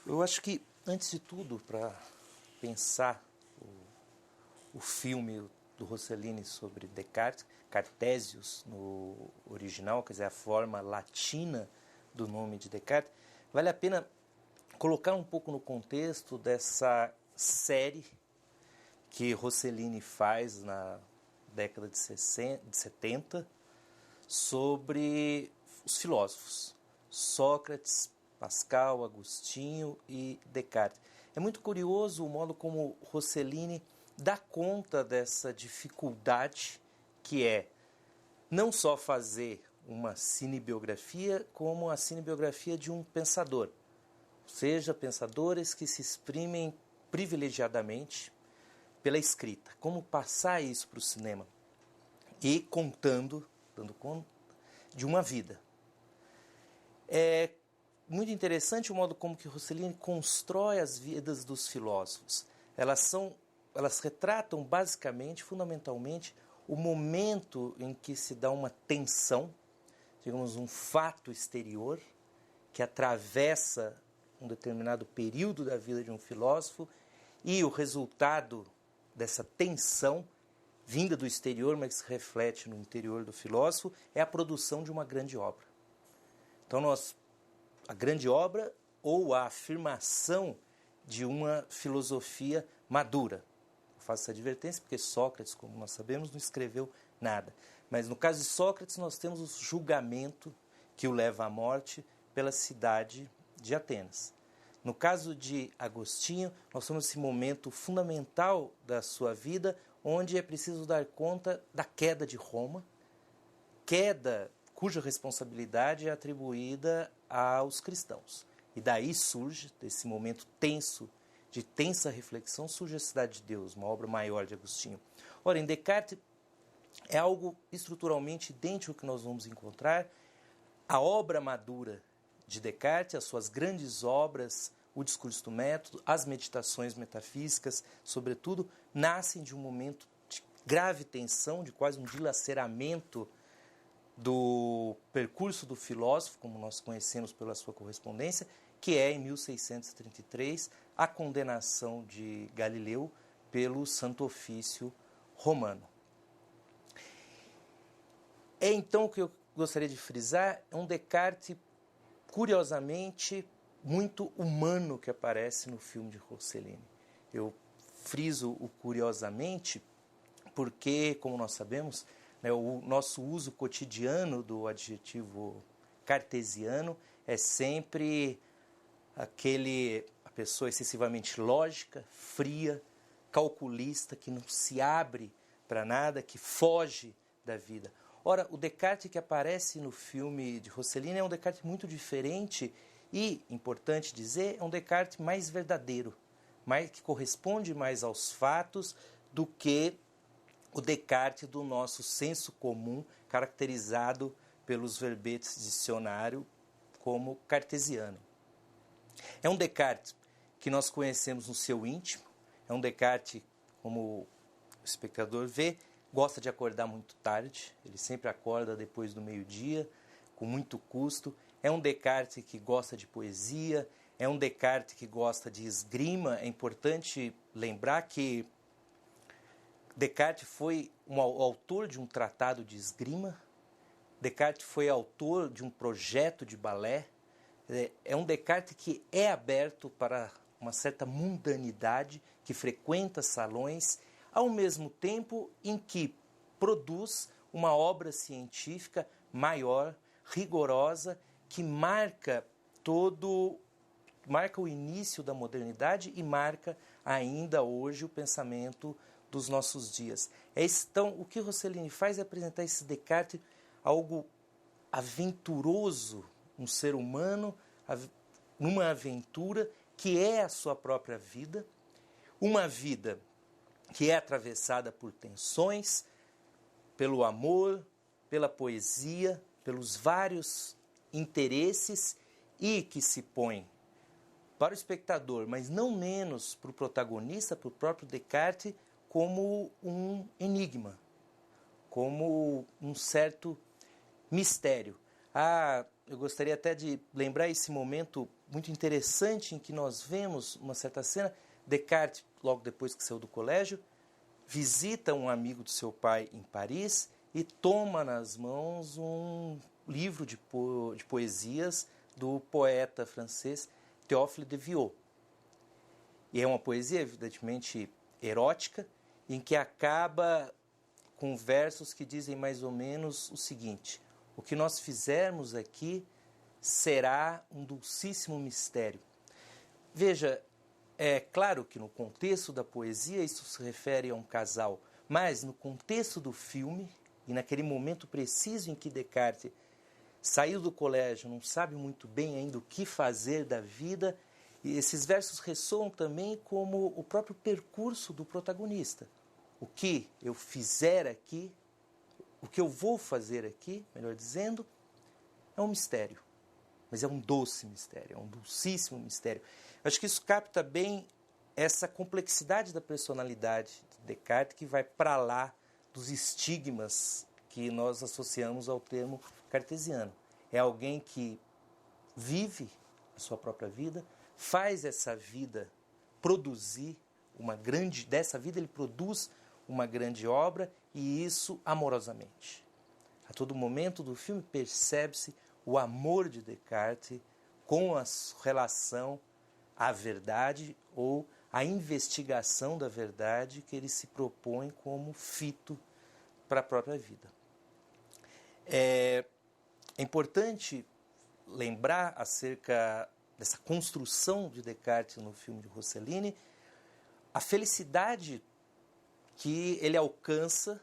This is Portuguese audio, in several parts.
Eu acho que, antes de tudo, para pensar o filme do Rossellini sobre Descartes, Cartesius no original, quer dizer, a forma latina do nome de Descartes, vale a pena colocar um pouco no contexto dessa série que Rossellini faz na década de 70 sobre os filósofos, Sócrates, Pascal, Agostinho e Descartes. É muito curioso o modo como Rossellini dá conta dessa dificuldade que é não só fazer uma cinebiografia, como a cinebiografia de um pensador. Ou seja, pensadores que se exprimem privilegiadamente pela escrita. Como passar isso para o cinema? E dando conta de uma vida. É muito interessante o modo como que Rossellini constrói as vidas dos filósofos. Elas retratam basicamente, fundamentalmente, o momento em que se dá uma tensão, digamos, um fato exterior que atravessa um determinado período da vida de um filósofo e o resultado dessa tensão vinda do exterior, mas que se reflete no interior do filósofo, é a produção de uma grande obra. Então, a grande obra ou a afirmação de uma filosofia madura. Eu faço essa advertência porque Sócrates, como nós sabemos, não escreveu nada. Mas no caso de Sócrates, nós temos o julgamento que o leva à morte pela cidade de Atenas. No caso de Agostinho, nós temos esse momento fundamental da sua vida, onde é preciso dar conta da queda de Roma, queda cuja responsabilidade é atribuída aos cristãos. E daí surge, desse momento tenso, de tensa reflexão, surge a Cidade de Deus, uma obra maior de Agostinho. Ora, em Descartes é algo estruturalmente idêntico que nós vamos encontrar. A obra madura de Descartes, as suas grandes obras, o discurso do método, as meditações metafísicas, sobretudo, nascem de um momento de grave tensão, de quase um dilaceramento do percurso do filósofo, como nós conhecemos pela sua correspondência, que é, em 1633, a condenação de Galileu pelo Santo Ofício romano. É então o que eu gostaria de frisar, é um Descartes, curiosamente, muito humano que aparece no filme de Rossellini. Eu friso o curiosamente porque, como nós sabemos, o nosso uso cotidiano do adjetivo cartesiano é sempre a pessoa excessivamente lógica, fria, calculista, que não se abre para nada, que foge da vida. Ora, o Descartes que aparece no filme de Rossellini é um Descartes muito diferente e, importante dizer, é um Descartes mais verdadeiro, que corresponde mais aos fatos do que o Descartes do nosso senso comum, caracterizado pelos verbetes de dicionário como cartesiano. É um Descartes que nós conhecemos no seu íntimo, é um Descartes, como o espectador vê, gosta de acordar muito tarde, ele sempre acorda depois do meio-dia, com muito custo. É um Descartes que gosta de poesia, é um Descartes que gosta de esgrima. É importante lembrar que Descartes foi o autor de um tratado de esgrima, Descartes foi autor de um projeto de balé. É um Descartes que é aberto para uma certa mundanidade, que frequenta salões, ao mesmo tempo em que produz uma obra científica maior, rigorosa, que marca o início da modernidade e marca ainda hoje o pensamento dos nossos dias. Então, o que Rossellini faz é apresentar esse Descartes algo aventuroso, um ser humano numa aventura que é a sua própria vida, uma vida que é atravessada por tensões, pelo amor, pela poesia, pelos vários interesses e que se põe para o espectador, mas não menos para o protagonista, para o próprio Descartes, como um enigma, como um certo mistério. Eu gostaria até de lembrar esse momento muito interessante em que nós vemos uma certa cena, Descartes, logo depois que saiu do colégio, visita um amigo do seu pai em Paris e toma nas mãos um livro de poesias do poeta francês Théophile de Viau. E é uma poesia, evidentemente, erótica, em que acaba com versos que dizem mais ou menos o seguinte: o que nós fizermos aqui será um dulcíssimo mistério. Veja, é claro que no contexto da poesia isso se refere a um casal, mas no contexto do filme, e naquele momento preciso em que Descartes saiu do colégio, não sabe muito bem ainda o que fazer da vida, e esses versos ressoam também como o próprio percurso do protagonista. O que eu fizer aqui, o que eu vou fazer aqui, melhor dizendo, é um mistério. Mas é um doce mistério, é um dulcíssimo mistério. Eu acho que isso capta bem essa complexidade da personalidade de Descartes, que vai para lá dos estigmas que nós associamos ao termo cartesiano. É alguém que vive a sua própria vida, faz essa vida produzir dessa vida ele produz uma grande obra, e isso amorosamente. A todo momento do filme percebe-se o amor de Descartes com a relação à verdade ou à investigação da verdade que ele se propõe como fito para a própria vida. É importante lembrar acerca dessa construção de Descartes no filme de Rossellini, a felicidade que ele alcança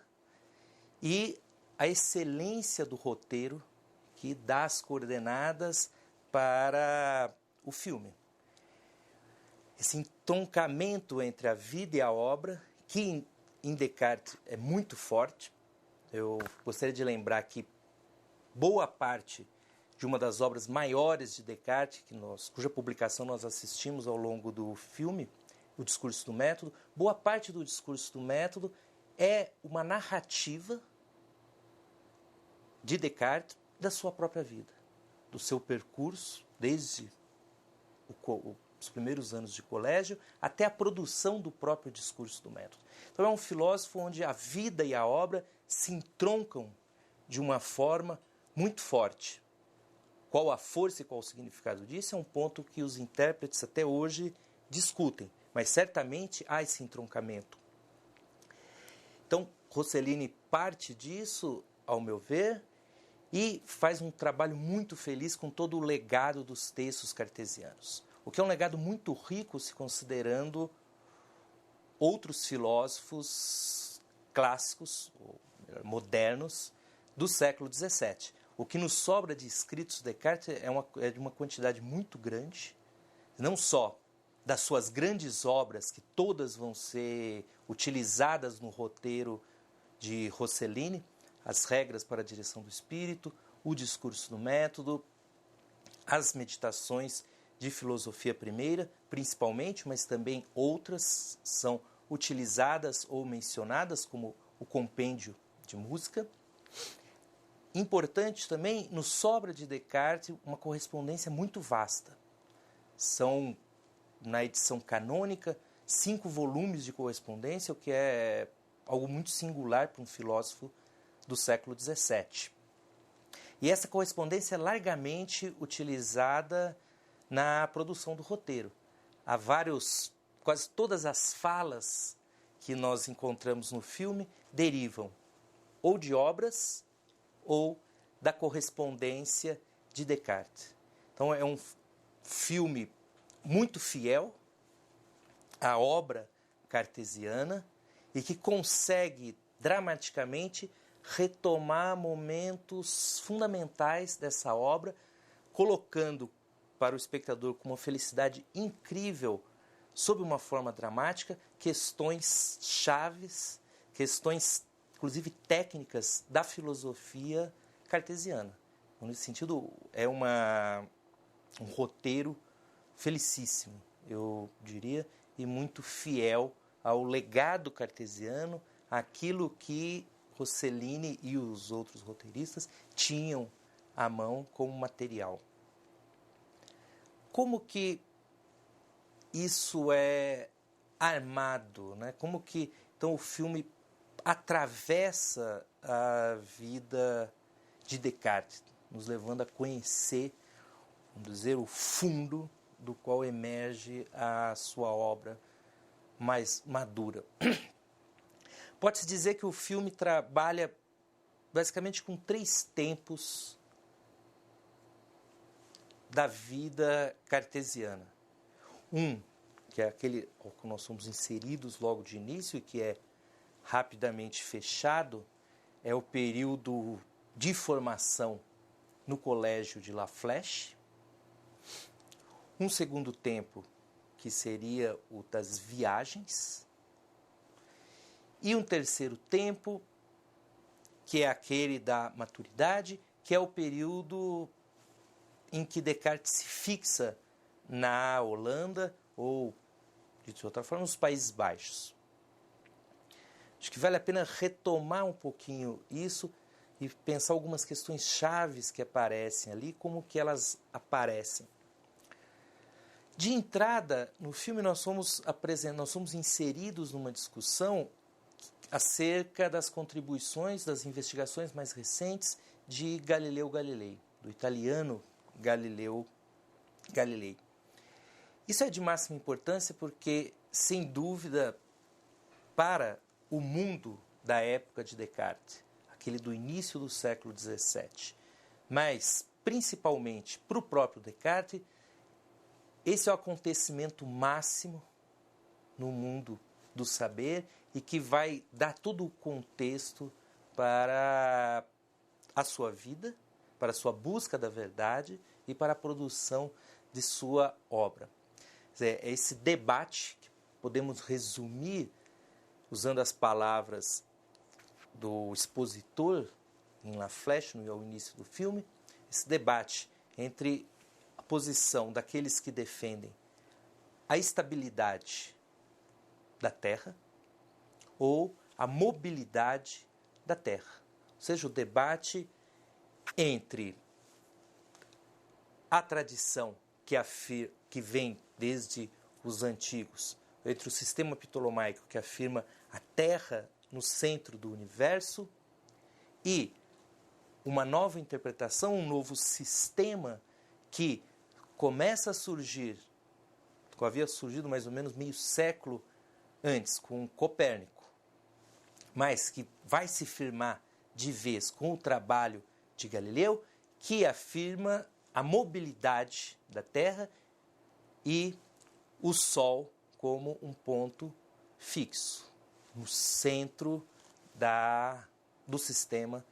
e a excelência do roteiro que dá as coordenadas para o filme. Esse entroncamento entre a vida e a obra, que em Descartes é muito forte. Eu gostaria de lembrar que boa parte de uma das obras maiores de Descartes, cuja publicação nós assistimos ao longo do filme, o Discurso do Método, boa parte do Discurso do Método é uma narrativa de Descartes da sua própria vida, do seu percurso, desde os primeiros anos de colégio até a produção do próprio Discurso do Método. Então é um filósofo onde a vida e a obra se entroncam de uma forma muito forte. Qual a força e qual o significado disso é um ponto que os intérpretes até hoje discutem, mas certamente há esse entroncamento. Então, Rossellini parte disso, ao meu ver, e faz um trabalho muito feliz com todo o legado dos textos cartesianos. O que é um legado muito rico, se considerando outros filósofos clássicos, ou modernos, do século XVII. O que nos sobra de escritos de Descartes é de uma quantidade muito grande, não só das suas grandes obras, que todas vão ser utilizadas no roteiro de Rossellini, as regras para a direção do espírito, o discurso do método, as meditações de filosofia primeira, principalmente, mas também outras são utilizadas ou mencionadas, como o compêndio de música. Importante também, nos sobra de Descartes uma correspondência muito vasta. São, na edição canônica, 5 volumes de correspondência, o que é algo muito singular para um filósofo do século XVII. E essa correspondência é largamente utilizada na produção do roteiro. Há quase todas as falas que nós encontramos no filme derivam ou de obras ou da correspondência de Descartes. Então é um filme muito fiel à obra cartesiana e que consegue dramaticamente retomar momentos fundamentais dessa obra, colocando para o espectador com uma felicidade incrível, sob uma forma dramática, questões chaves, questões inclusive técnicas da filosofia cartesiana. Então, nesse sentido, é um roteiro felicíssimo, eu diria, e muito fiel ao legado cartesiano, aquilo que Rossellini e os outros roteiristas tinham à mão como material. como que isso é armado, né? Como que então o filme atravessa a vida de Descartes, nos levando a conhecer, vamos dizer, o fundo do qual emerge a sua obra mais madura. Pode-se dizer que o filme trabalha basicamente com 3 tempos da vida cartesiana. Um, que é aquele ao que nós somos inseridos logo de início e que é rapidamente fechado, é o período de formação no colégio de La Flèche. Um segundo tempo, que seria o das viagens. E um terceiro tempo, que é aquele da maturidade, que é o período em que Descartes se fixa na Holanda ou, de outra forma, nos Países Baixos. Acho que vale a pena retomar um pouquinho isso e pensar algumas questões chaves que aparecem ali, como que elas aparecem. De entrada, no filme nós somos inseridos numa discussão acerca das contribuições, das investigações mais recentes de Galileu Galilei, do italiano Galileu Galilei. Isso é de máxima importância porque, sem dúvida, para o mundo da época de Descartes, aquele do início do século XVII, mas principalmente para o próprio Descartes, esse é o acontecimento máximo no mundo do saber e que vai dar todo o contexto para a sua vida, para a sua busca da verdade e para a produção de sua obra. Quer dizer, é esse debate que podemos resumir usando as palavras do expositor em La Flèche, ao início do filme, esse debate entre a posição daqueles que defendem a estabilidade da Terra ou a mobilidade da Terra. Ou seja, o debate entre a tradição que vem desde os antigos, entre o sistema ptolomaico que afirma a Terra no centro do universo e uma nova interpretação, um novo sistema que começa a surgir, que havia surgido mais ou menos meio século antes, com Copérnico, mas que vai se firmar de vez com o trabalho de Galileu, que afirma a mobilidade da Terra e o Sol como um ponto fixo, no centro do sistema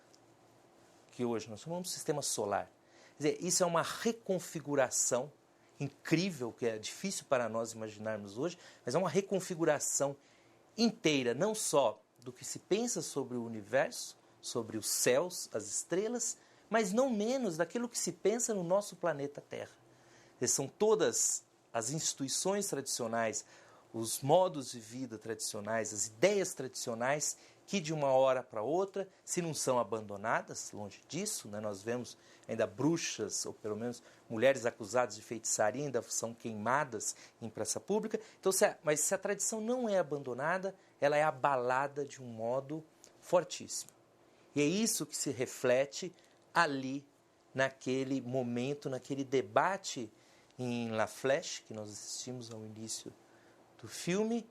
que hoje nós chamamos de sistema solar. Quer dizer, isso é uma reconfiguração incrível, que é difícil para nós imaginarmos hoje, mas é uma reconfiguração inteira, não só do que se pensa sobre o universo, sobre os céus, as estrelas, mas não menos daquilo que se pensa no nosso planeta Terra. São todas as instituições tradicionais, os modos de vida tradicionais, as ideias tradicionais que de uma hora para outra, se não são abandonadas, longe disso, né? Nós vemos ainda bruxas, ou pelo menos mulheres acusadas de feitiçaria, ainda são queimadas em praça pública. Então, mas se a tradição não é abandonada, ela é abalada de um modo fortíssimo. E é isso que se reflete ali, naquele momento, naquele debate em La Flèche, que nós assistimos ao início do filme,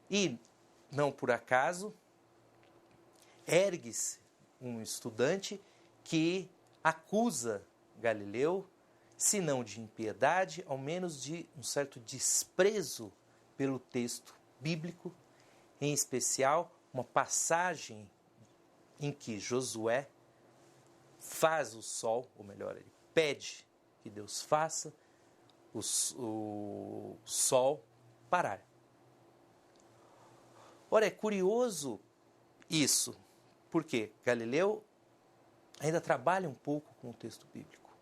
e, não por acaso, ergue-se um estudante que acusa Galileu, se não de impiedade, ao menos de um certo desprezo pelo texto bíblico, em especial uma passagem em que Josué faz o sol, ou melhor, ele pede que Deus faça o sol parar. Ora, é curioso isso, porque Galileu ainda trabalha um pouco com o texto bíblico.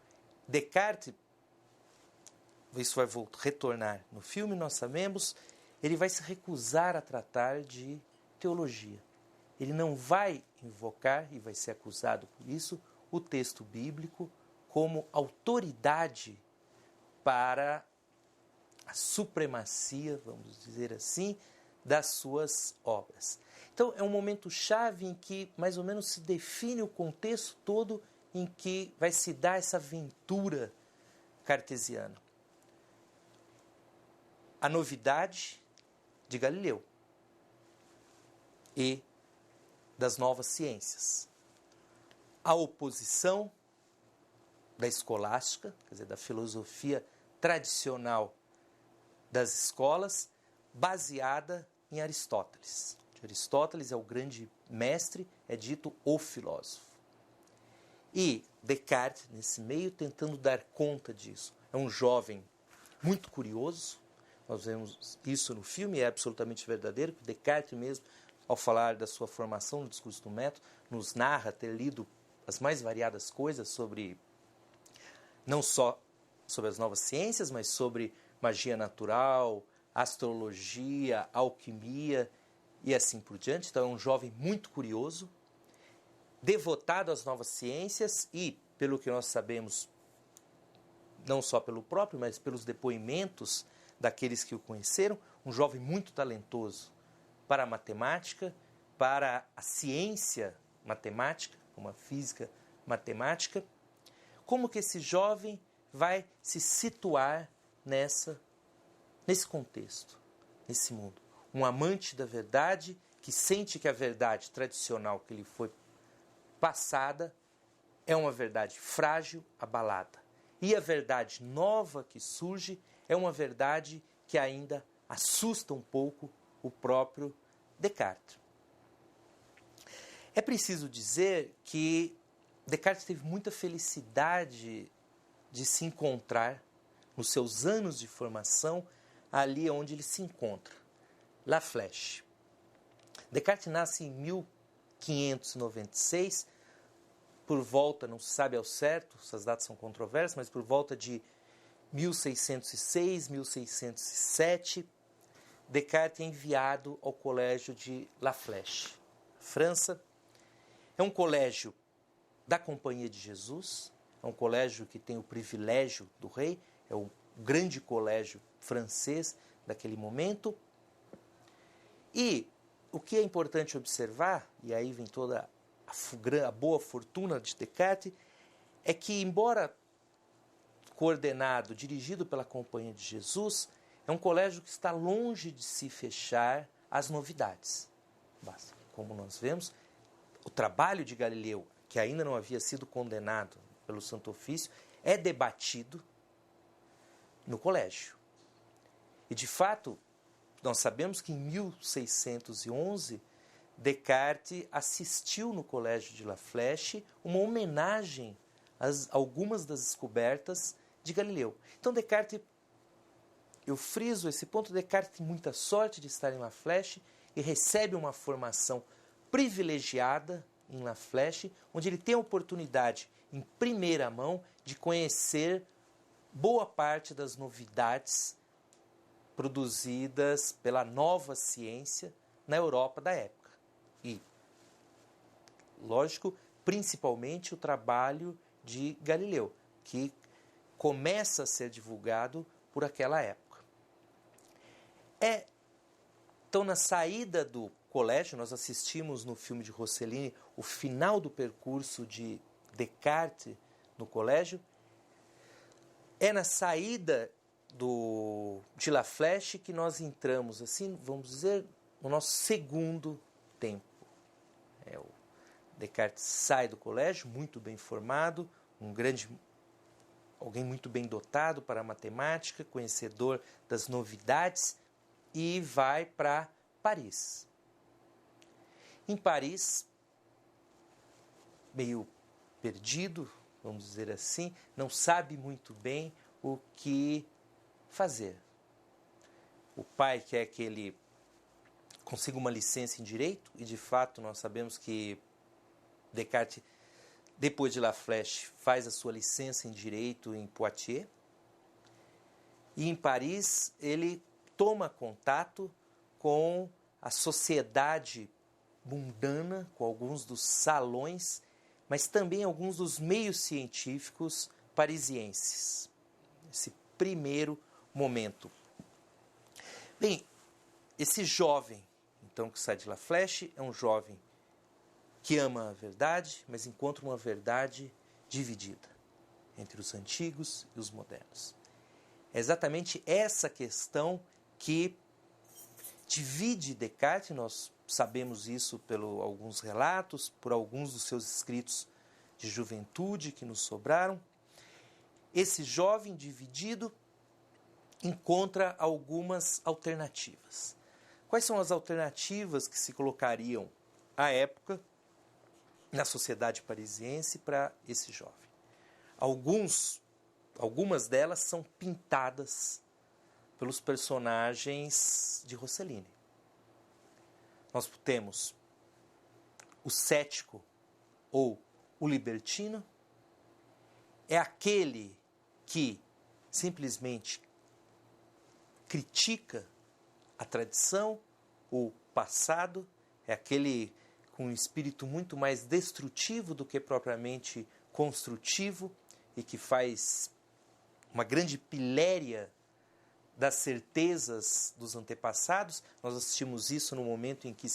Descartes, isso vai retornar no filme, nós sabemos, ele vai se recusar a tratar de teologia. Ele não vai invocar, e vai ser acusado por isso, o texto bíblico como autoridade para a supremacia, vamos dizer assim, das suas obras. Então, é um momento chave em que mais ou menos se define o contexto todo em que vai se dar essa aventura cartesiana. A novidade de Galileu e das novas ciências. A oposição da escolástica, quer dizer, da filosofia tradicional das escolas, baseada em Aristóteles. Aristóteles é o grande mestre, é dito o filósofo. E Descartes, nesse meio, tentando dar conta disso. É um jovem muito curioso, nós vemos isso no filme, é absolutamente verdadeiro, que Descartes mesmo, ao falar da sua formação no discurso do método, nos narra ter lido as mais variadas coisas sobre, não só sobre as novas ciências, mas sobre magia natural, astrologia, alquimia e assim por diante. Então é um jovem muito curioso, devotado às novas ciências e, pelo que nós sabemos, não só pelo próprio, mas pelos depoimentos daqueles que o conheceram, um jovem muito talentoso para a matemática, para a ciência matemática, como a física matemática. Como que esse jovem vai se situar nesse contexto, nesse mundo? Um amante da verdade que sente que a verdade tradicional que lhe foi passada é uma verdade frágil, abalada. E a verdade nova que surge é uma verdade que ainda assusta um pouco o próprio Descartes. É preciso dizer que Descartes teve muita felicidade de se encontrar nos seus anos de formação ali onde ele se encontra, La Flèche. Descartes nasce em 1596, por volta, não se sabe ao certo, essas datas são controversas, mas por volta de 1606, 1607, Descartes é enviado ao colégio de La Flèche, França. É um colégio da Companhia de Jesus, é um colégio que tem o privilégio do rei, é o grande colégio francês daquele momento. E o que é importante observar, e aí vem toda a boa fortuna de Descartes, é que, embora coordenado, dirigido pela Companhia de Jesus, é um colégio que está longe de se fechar às novidades. Como nós vemos, o trabalho de Galileu, que ainda não havia sido condenado pelo Santo Ofício, é debatido no colégio. E, de fato, nós sabemos que em 1611, Descartes assistiu no colégio de La Flèche uma homenagem a algumas das descobertas de Galileu. Então, Descartes, eu friso esse ponto, Descartes tem muita sorte de estar em La Flèche e recebe uma formação privilegiada em La Flèche, onde ele tem a oportunidade, em primeira mão, de conhecer boa parte das novidades produzidas pela nova ciência na Europa da época. E, lógico, principalmente o trabalho de Galileu, que começa a ser divulgado por aquela época. Então, na saída do colégio, nós assistimos no filme de Rossellini o final do percurso de Descartes no colégio. É na saída de La Flèche que nós entramos, assim, vamos dizer, no nosso segundo tempo. O Descartes sai do colégio, muito bem formado, alguém muito bem dotado para a matemática, conhecedor das novidades, e vai para Paris. Em Paris, meio perdido, vamos dizer assim, não sabe muito bem o que fazer. O pai quer que ele consiga uma licença em Direito, e de fato nós sabemos que Descartes, depois de La Flèche, faz a sua licença em Direito em Poitiers. E em Paris ele toma contato com a sociedade mundana, com alguns dos salões, mas também alguns dos meios científicos parisienses. Esse primeiro momento. Bem, esse jovem, então, que sai de La Flèche, é um jovem que ama a verdade, mas encontra uma verdade dividida entre os antigos e os modernos. É exatamente essa questão que divide Descartes. Nós sabemos isso por alguns relatos, por alguns dos seus escritos de juventude que nos sobraram. Esse jovem dividido encontra algumas alternativas. Quais são as alternativas que se colocariam à época na sociedade parisiense para esse jovem? Algumas delas são pintadas pelos personagens de Rossellini. Nós temos o cético ou o libertino, é aquele que simplesmente critica a tradição, o passado, é aquele com um espírito muito mais destrutivo do que propriamente construtivo e que faz uma grande piléria das certezas dos antepassados. Nós assistimos isso no momento em que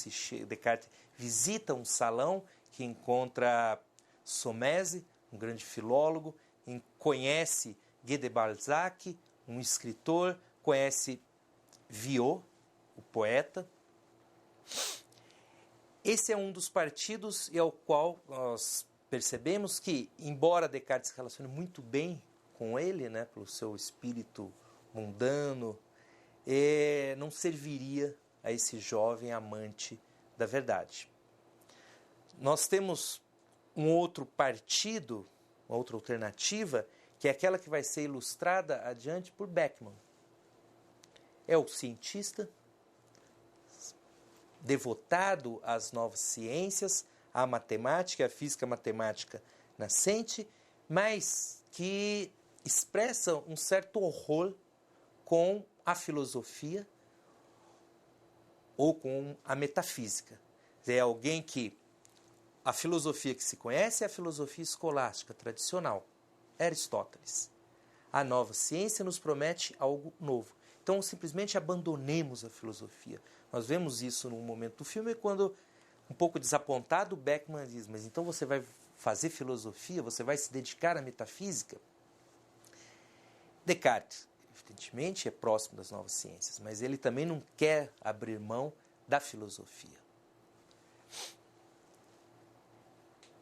Descartes visita um salão que encontra Sommese, um grande filólogo, conhece Guy de Balzac, um escritor, conhece Viot, o poeta. Esse é um dos partidos e ao qual nós percebemos que, embora Descartes se relacione muito bem com ele, né, pelo seu espírito mundano, não serviria a esse jovem amante da verdade. Nós temos um outro partido, uma outra alternativa, que é aquela que vai ser ilustrada adiante por Beckmann. É o cientista devotado às novas ciências, à matemática, à física matemática nascente, mas que expressa um certo horror com a filosofia ou com a metafísica. É alguém que a filosofia que se conhece é a filosofia escolástica, tradicional, Aristóteles. A nova ciência nos promete algo novo. Então, simplesmente abandonemos a filosofia. Nós vemos isso num momento do filme, quando, um pouco desapontado, Beckmann diz: mas então você vai fazer filosofia? Você vai se dedicar à metafísica? Descartes, evidentemente, é próximo das novas ciências, mas ele também não quer abrir mão da filosofia.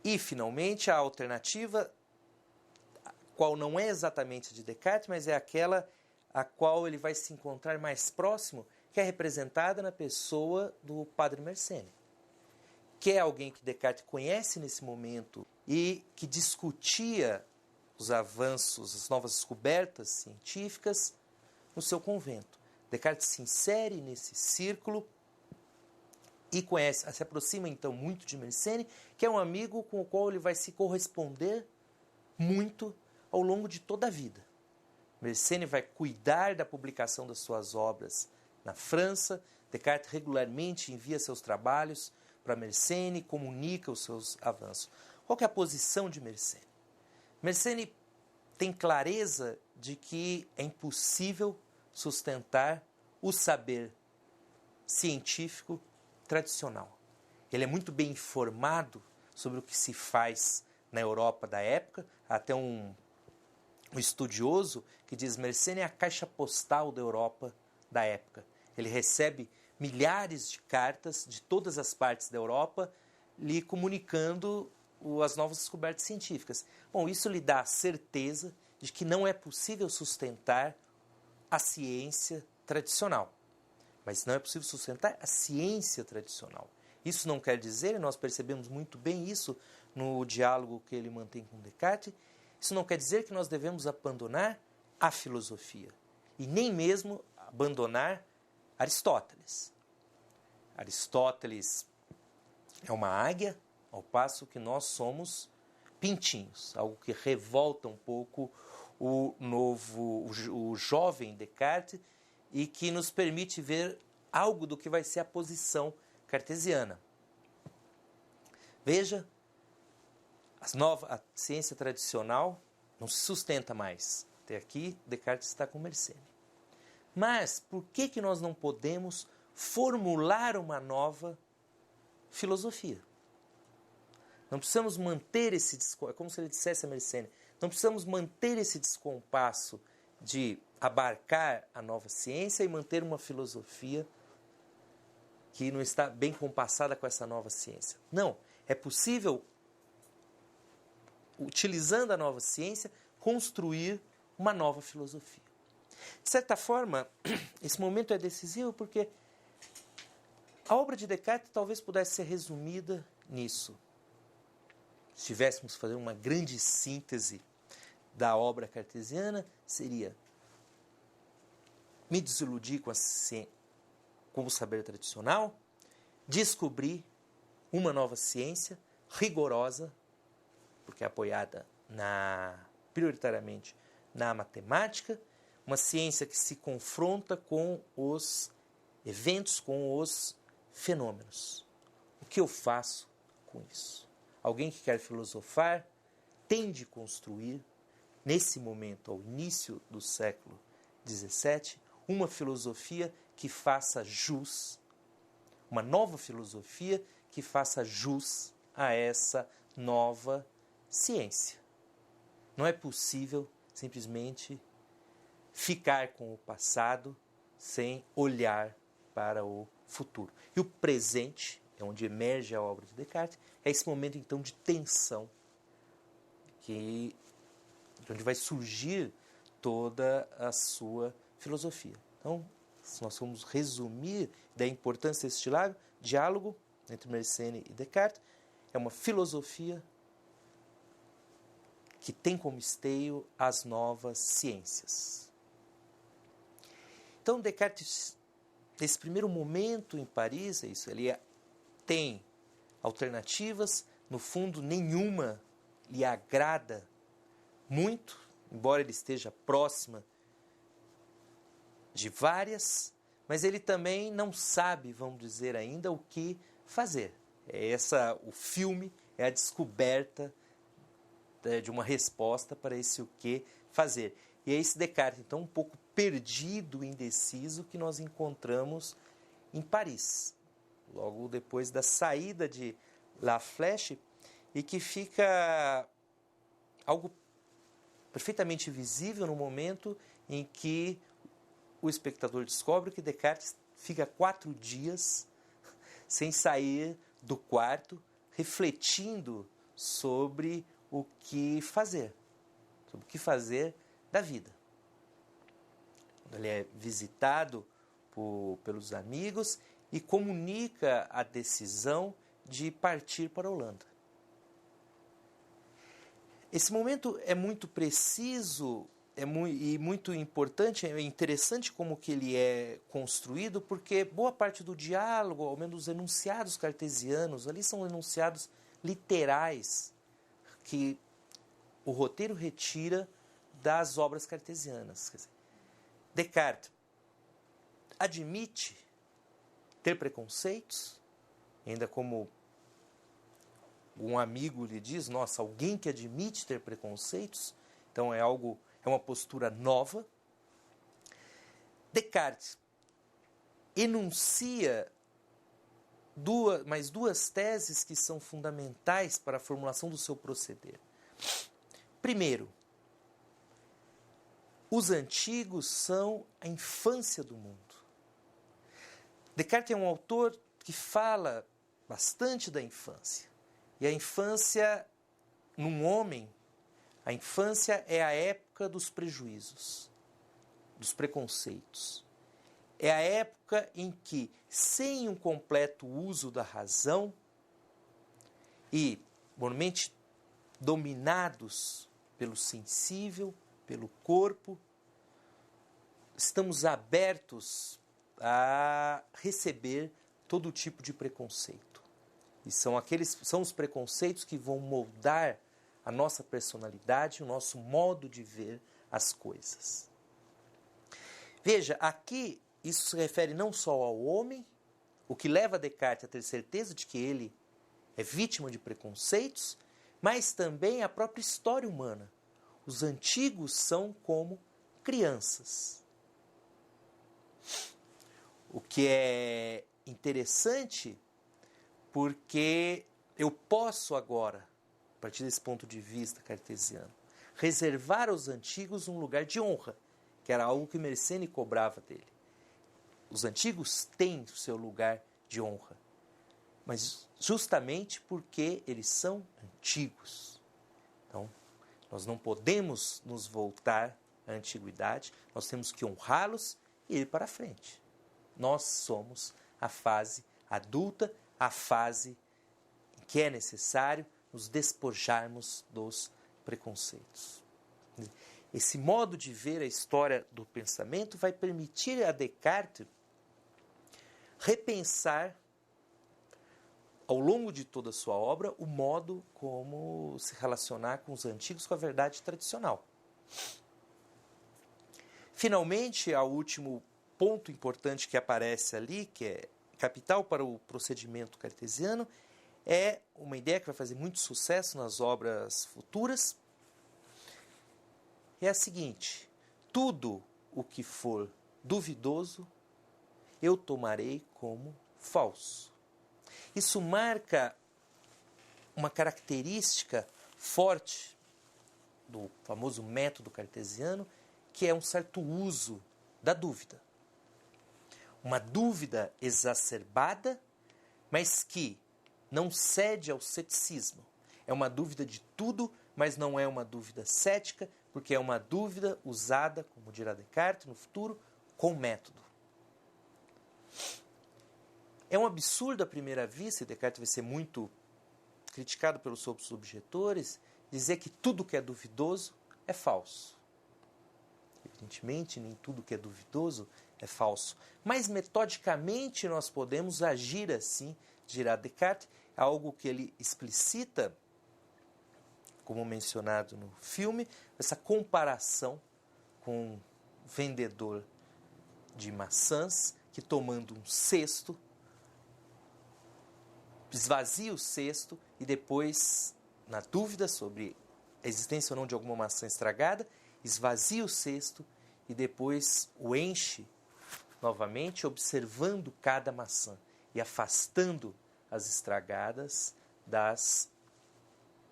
E, finalmente, a alternativa, a qual não é exatamente de Descartes, mas é aquela a qual ele vai se encontrar mais próximo, que é representada na pessoa do Padre Mersenne, que é alguém que Descartes conhece nesse momento e que discutia os avanços, as novas descobertas científicas no seu convento. Descartes se insere nesse círculo e se aproxima então muito de Mersenne, que é um amigo com o qual ele vai se corresponder muito ao longo de toda a vida. Mersenne vai cuidar da publicação das suas obras na França. Descartes regularmente envia seus trabalhos para Mersenne, comunica os seus avanços. Qual que é a posição de Mersenne? Mersenne tem clareza de que é impossível sustentar o saber científico tradicional. Ele é muito bem informado sobre o que se faz na Europa da época. Até um estudioso que diz que Mersenne é a caixa postal da Europa da época. Ele recebe milhares de cartas de todas as partes da Europa lhe comunicando as novas descobertas científicas. Bom, isso lhe dá a certeza de que não é possível sustentar a ciência tradicional. Mas não é possível sustentar a ciência tradicional. Isso não quer dizer, e nós percebemos muito bem isso no diálogo que ele mantém com Descartes, isso não quer dizer que nós devemos abandonar a filosofia e nem mesmo abandonar Aristóteles. Aristóteles é uma águia, ao passo que nós somos pintinhos, algo que revolta um pouco o jovem Descartes e que nos permite ver algo do que vai ser a posição cartesiana. Veja, a ciência tradicional não se sustenta mais Até aqui, Descartes está com Mersenne. Mas por que nós não podemos formular uma nova filosofia? Não precisamos manter esse descompasso, é como se ele dissesse a Mersenne, não precisamos manter esse descompasso de abarcar a nova ciência e manter uma filosofia que não está bem compassada com essa nova ciência. Não, é possível, utilizando a nova ciência, construir uma nova filosofia. De certa forma, esse momento é decisivo porque a obra de Descartes talvez pudesse ser resumida nisso. Se tivéssemos que fazer uma grande síntese da obra cartesiana, seria: me desiludir com o saber tradicional, descobrir uma nova ciência rigorosa, porque é apoiada prioritariamente na matemática, uma ciência que se confronta com os eventos, com os fenômenos. O que eu faço com isso? Alguém que quer filosofar tem de construir, nesse momento, ao início do século XVII, uma filosofia que faça jus, uma nova filosofia que faça jus a essa nova ciência. Não é possível simplesmente ficar com o passado sem olhar para o futuro. E o presente, é onde emerge a obra de Descartes, é esse momento então de tensão, de onde vai surgir toda a sua filosofia. Então, se nós formos resumir da importância desse diálogo entre Mersenne e Descartes, é uma filosofia que tem como esteio as novas ciências. Então, Descartes, nesse primeiro momento em Paris, é isso, ele tem alternativas, no fundo, nenhuma lhe agrada muito, embora ele esteja próxima de várias, mas ele também não sabe, vamos dizer ainda, o que fazer. O filme é a descoberta de uma resposta para esse o que fazer. E é esse Descartes, então, um pouco perdido, indeciso, que nós encontramos em Paris, logo depois da saída de La Flèche, e que fica algo perfeitamente visível no momento em que o espectador descobre que Descartes fica 4 dias sem sair do quarto, refletindo sobre o que fazer da vida. Ele é visitado pelos amigos e comunica a decisão de partir para a Holanda. Esse momento é muito preciso e muito importante, é interessante como que ele é construído, porque boa parte do diálogo, ao menos os enunciados cartesianos, ali são enunciados literais que o roteiro retira das obras cartesianas. Quer dizer, Descartes admite ter preconceitos, ainda como um amigo lhe diz, nossa, alguém que admite ter preconceitos, então é uma postura nova. Descartes enuncia mais duas teses que são fundamentais para a formulação do seu proceder. Primeiro, os antigos são a infância do mundo. Descartes é um autor que fala bastante da infância. E a infância, num homem, a infância é a época dos prejuízos, dos preconceitos. É a época em que, sem um completo uso da razão e, normalmente, dominados pelo sensível, pelo corpo, estamos abertos a receber todo tipo de preconceito. E são os preconceitos que vão moldar a nossa personalidade, o nosso modo de ver as coisas. Veja, aqui isso se refere não só ao homem, o que leva Descartes a ter certeza de que ele é vítima de preconceitos, mas também à própria história humana. os antigos são como crianças. O que é interessante, porque eu posso agora, a partir desse ponto de vista cartesiano, reservar aos antigos um lugar de honra, que era algo que Mersenne cobrava dele. Os antigos têm o seu lugar de honra, mas justamente porque eles são antigos. Então, nós não podemos nos voltar à antiguidade, nós temos que honrá-los e ir para frente. Nós somos a fase adulta, a fase em que é necessário nos despojarmos dos preconceitos. Esse modo de ver a história do pensamento vai permitir a Descartes repensar, ao longo de toda a sua obra, o modo como se relacionar com os antigos, com a verdade tradicional. Finalmente, o último ponto importante que aparece ali, que é capital para o procedimento cartesiano, é uma ideia que vai fazer muito sucesso nas obras futuras. É a seguinte: tudo o que for duvidoso, eu tomarei como falso. Isso marca uma característica forte do famoso método cartesiano, que é um certo uso da dúvida. Uma dúvida exacerbada, mas que não cede ao ceticismo. É uma dúvida de tudo, mas não é uma dúvida cética, porque é uma dúvida usada, como dirá Descartes no futuro, com método. É um absurdo à primeira vista, e Descartes vai ser muito criticado pelos seus objetores, dizer que tudo que é duvidoso é falso. Evidentemente, nem tudo que é duvidoso é falso. Mas, metodicamente, nós podemos agir assim, dirá Descartes, algo que ele explicita, como mencionado no filme, essa comparação com um vendedor de maçãs que, tomando um cesto, esvazia o cesto e depois, na dúvida sobre a existência ou não de alguma maçã estragada, esvazia o cesto e depois o enche novamente, observando cada maçã e afastando as estragadas das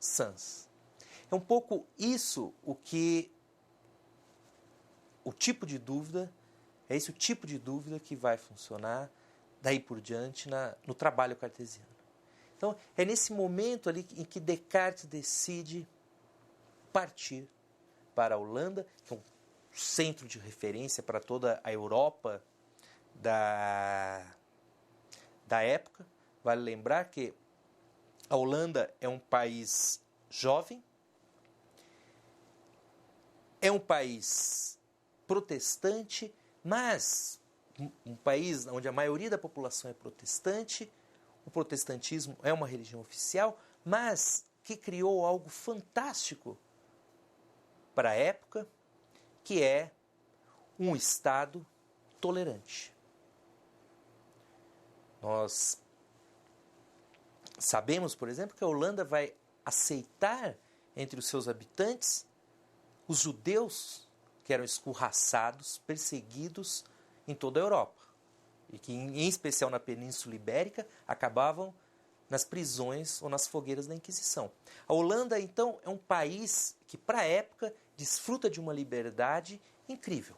sãs. É um pouco isso o tipo de dúvida, é esse o tipo de dúvida que vai funcionar daí por diante no trabalho cartesiano. Então, é nesse momento ali em que Descartes decide partir para a Holanda, que é um centro de referência para toda a Europa da época. Vale lembrar que a Holanda é um país jovem, é um país protestante, mas um país onde a maioria da população é protestante. O protestantismo é uma religião oficial, mas que criou algo fantástico para a época, que é um Estado tolerante. Nós sabemos, por exemplo, que a Holanda vai aceitar entre os seus habitantes os judeus que eram escorraçados, perseguidos em toda a Europa. E que, em especial na Península Ibérica, acabavam nas prisões ou nas fogueiras da Inquisição. A Holanda, então, é um país que, para a época, desfruta de uma liberdade incrível.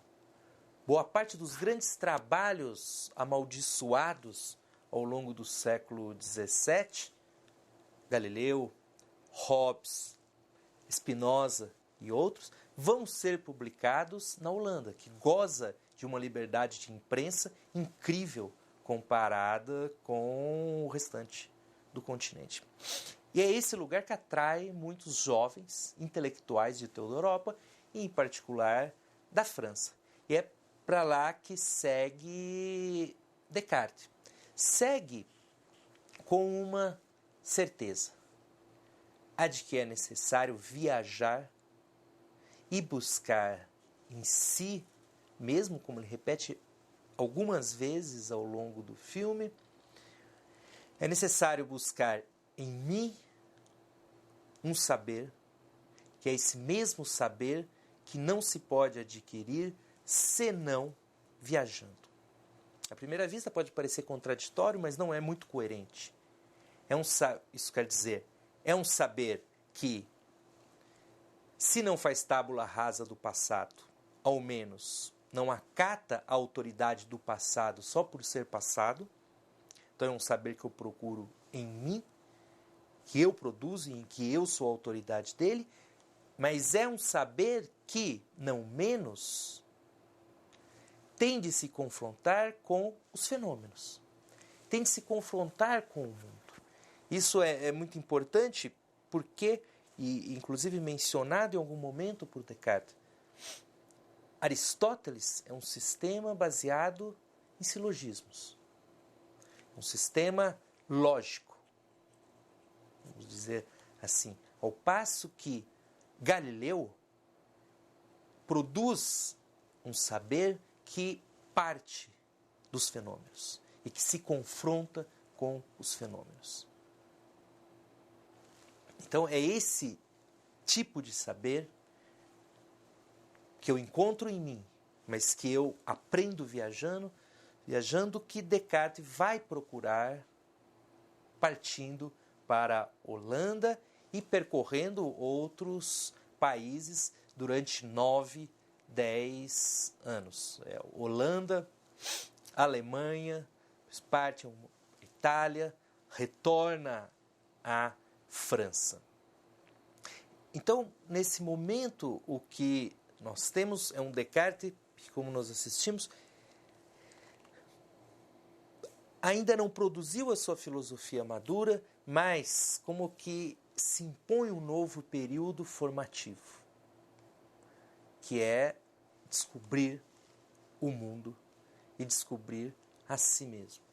Boa parte dos grandes trabalhos amaldiçoados ao longo do século XVII, Galileu, Hobbes, Spinoza e outros, vão ser publicados na Holanda, que goza de uma liberdade de imprensa incrível comparada com o restante do continente. E é esse lugar que atrai muitos jovens intelectuais de toda a Europa, e em particular da França. E é para lá que segue Descartes. Segue com uma certeza, a de que é necessário viajar e buscar em si, mesmo como ele repete algumas vezes ao longo do filme, é necessário buscar em mim um saber que é esse mesmo saber que não se pode adquirir senão viajando. À primeira vista pode parecer contraditório, mas não é muito coerente. Isso quer dizer, é um saber que, se não faz tábula rasa do passado, ao menos não acata a autoridade do passado só por ser passado. Então é um saber que eu procuro em mim, que eu produzo e em que eu sou a autoridade dele, mas é um saber que, não menos, tem de se confrontar com os fenômenos, tem de se confrontar com o mundo. Isso é muito importante porque, e inclusive mencionado em algum momento por Descartes, Aristóteles é um sistema baseado em silogismos, um sistema lógico, vamos dizer assim, ao passo que Galileu produz um saber que parte dos fenômenos e que se confronta com os fenômenos. Então é esse tipo de saber que eu encontro em mim, mas que eu aprendo viajando, que Descartes vai procurar partindo para a Holanda e percorrendo outros países durante 9, 10 anos. Holanda, Alemanha, parte Itália, retorna à França. Então, nesse momento, o que nós temos é um Descartes que, como nós assistimos, ainda não produziu a sua filosofia madura, mas como que se impõe um novo período formativo, que é descobrir o mundo e descobrir a si mesmo.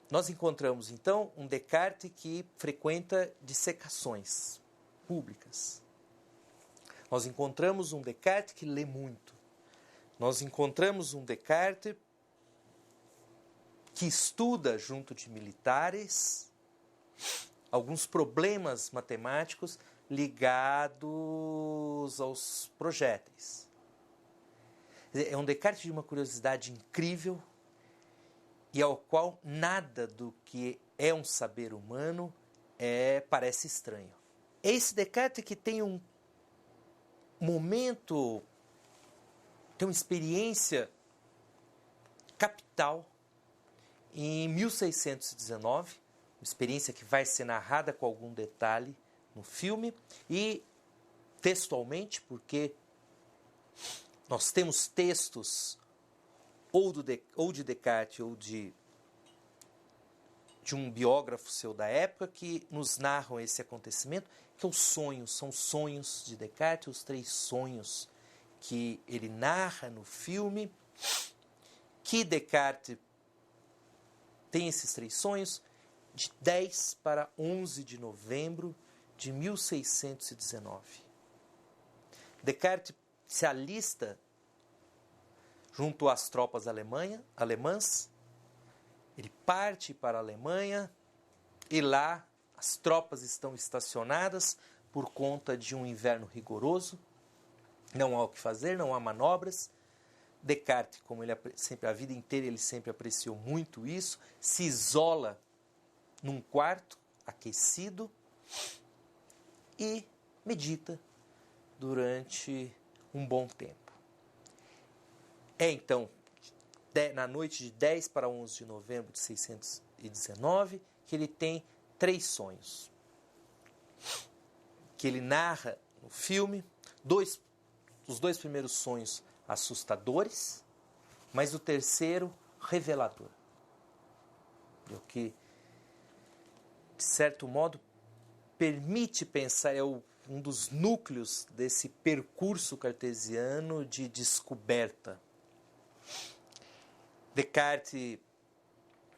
Nós encontramos, então, um Descartes que frequenta dissecações públicas. Nós encontramos um Descartes que lê muito. Nós encontramos um Descartes que estuda junto de militares alguns problemas matemáticos ligados aos projéteis. É um Descartes de uma curiosidade incrível e ao qual nada do que é um saber humano parece estranho. É esse Descartes que tem um momento, tem uma experiência capital em 1619, uma experiência que vai ser narrada com algum detalhe no filme e textualmente, porque nós temos textos ou de Descartes ou de um biógrafo seu da época que nos narram esse acontecimento, que são os sonhos de Descartes, os 3 sonhos que ele narra no filme, que Descartes tem esses 3 sonhos de 10 para 11 de novembro de 1619. Descartes se alista junto às tropas alemãs, ele parte para a Alemanha e lá as tropas estão estacionadas por conta de um inverno rigoroso, não há o que fazer, não há manobras. Descartes, como ele sempre, a vida inteira ele sempre apreciou muito isso, se isola num quarto aquecido e medita durante um bom tempo. Então, na noite de 10 para 11 de novembro de 1619, que ele tem 3 sonhos, que ele narra no filme. Os 2 primeiros sonhos assustadores, mas o terceiro revelador. O que, de certo modo, permite pensar, um dos núcleos desse percurso cartesiano de descoberta. Descartes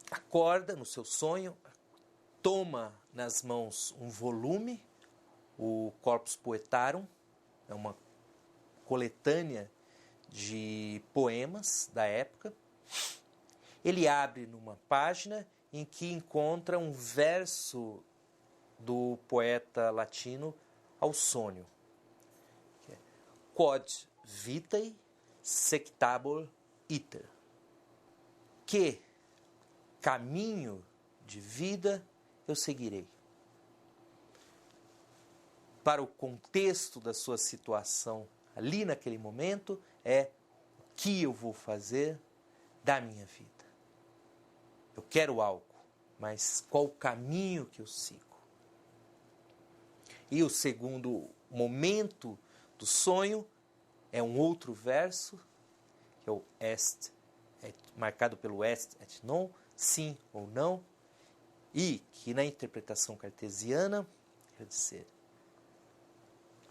acorda no seu sonho, toma nas mãos um volume, o Corpus Poetarum, é uma coletânea de poemas da época. Ele abre numa página em que encontra um verso do poeta latino Ausônio. quod vitae sectabor iter. Que caminho de vida eu seguirei. Para o contexto da sua situação ali naquele momento, é o que eu vou fazer da minha vida. Eu quero algo, mas qual o caminho que eu sigo? E o segundo momento do sonho é um outro verso, que é o est, marcado pelo est et non, sim ou não, e que na interpretação cartesiana quer dizer,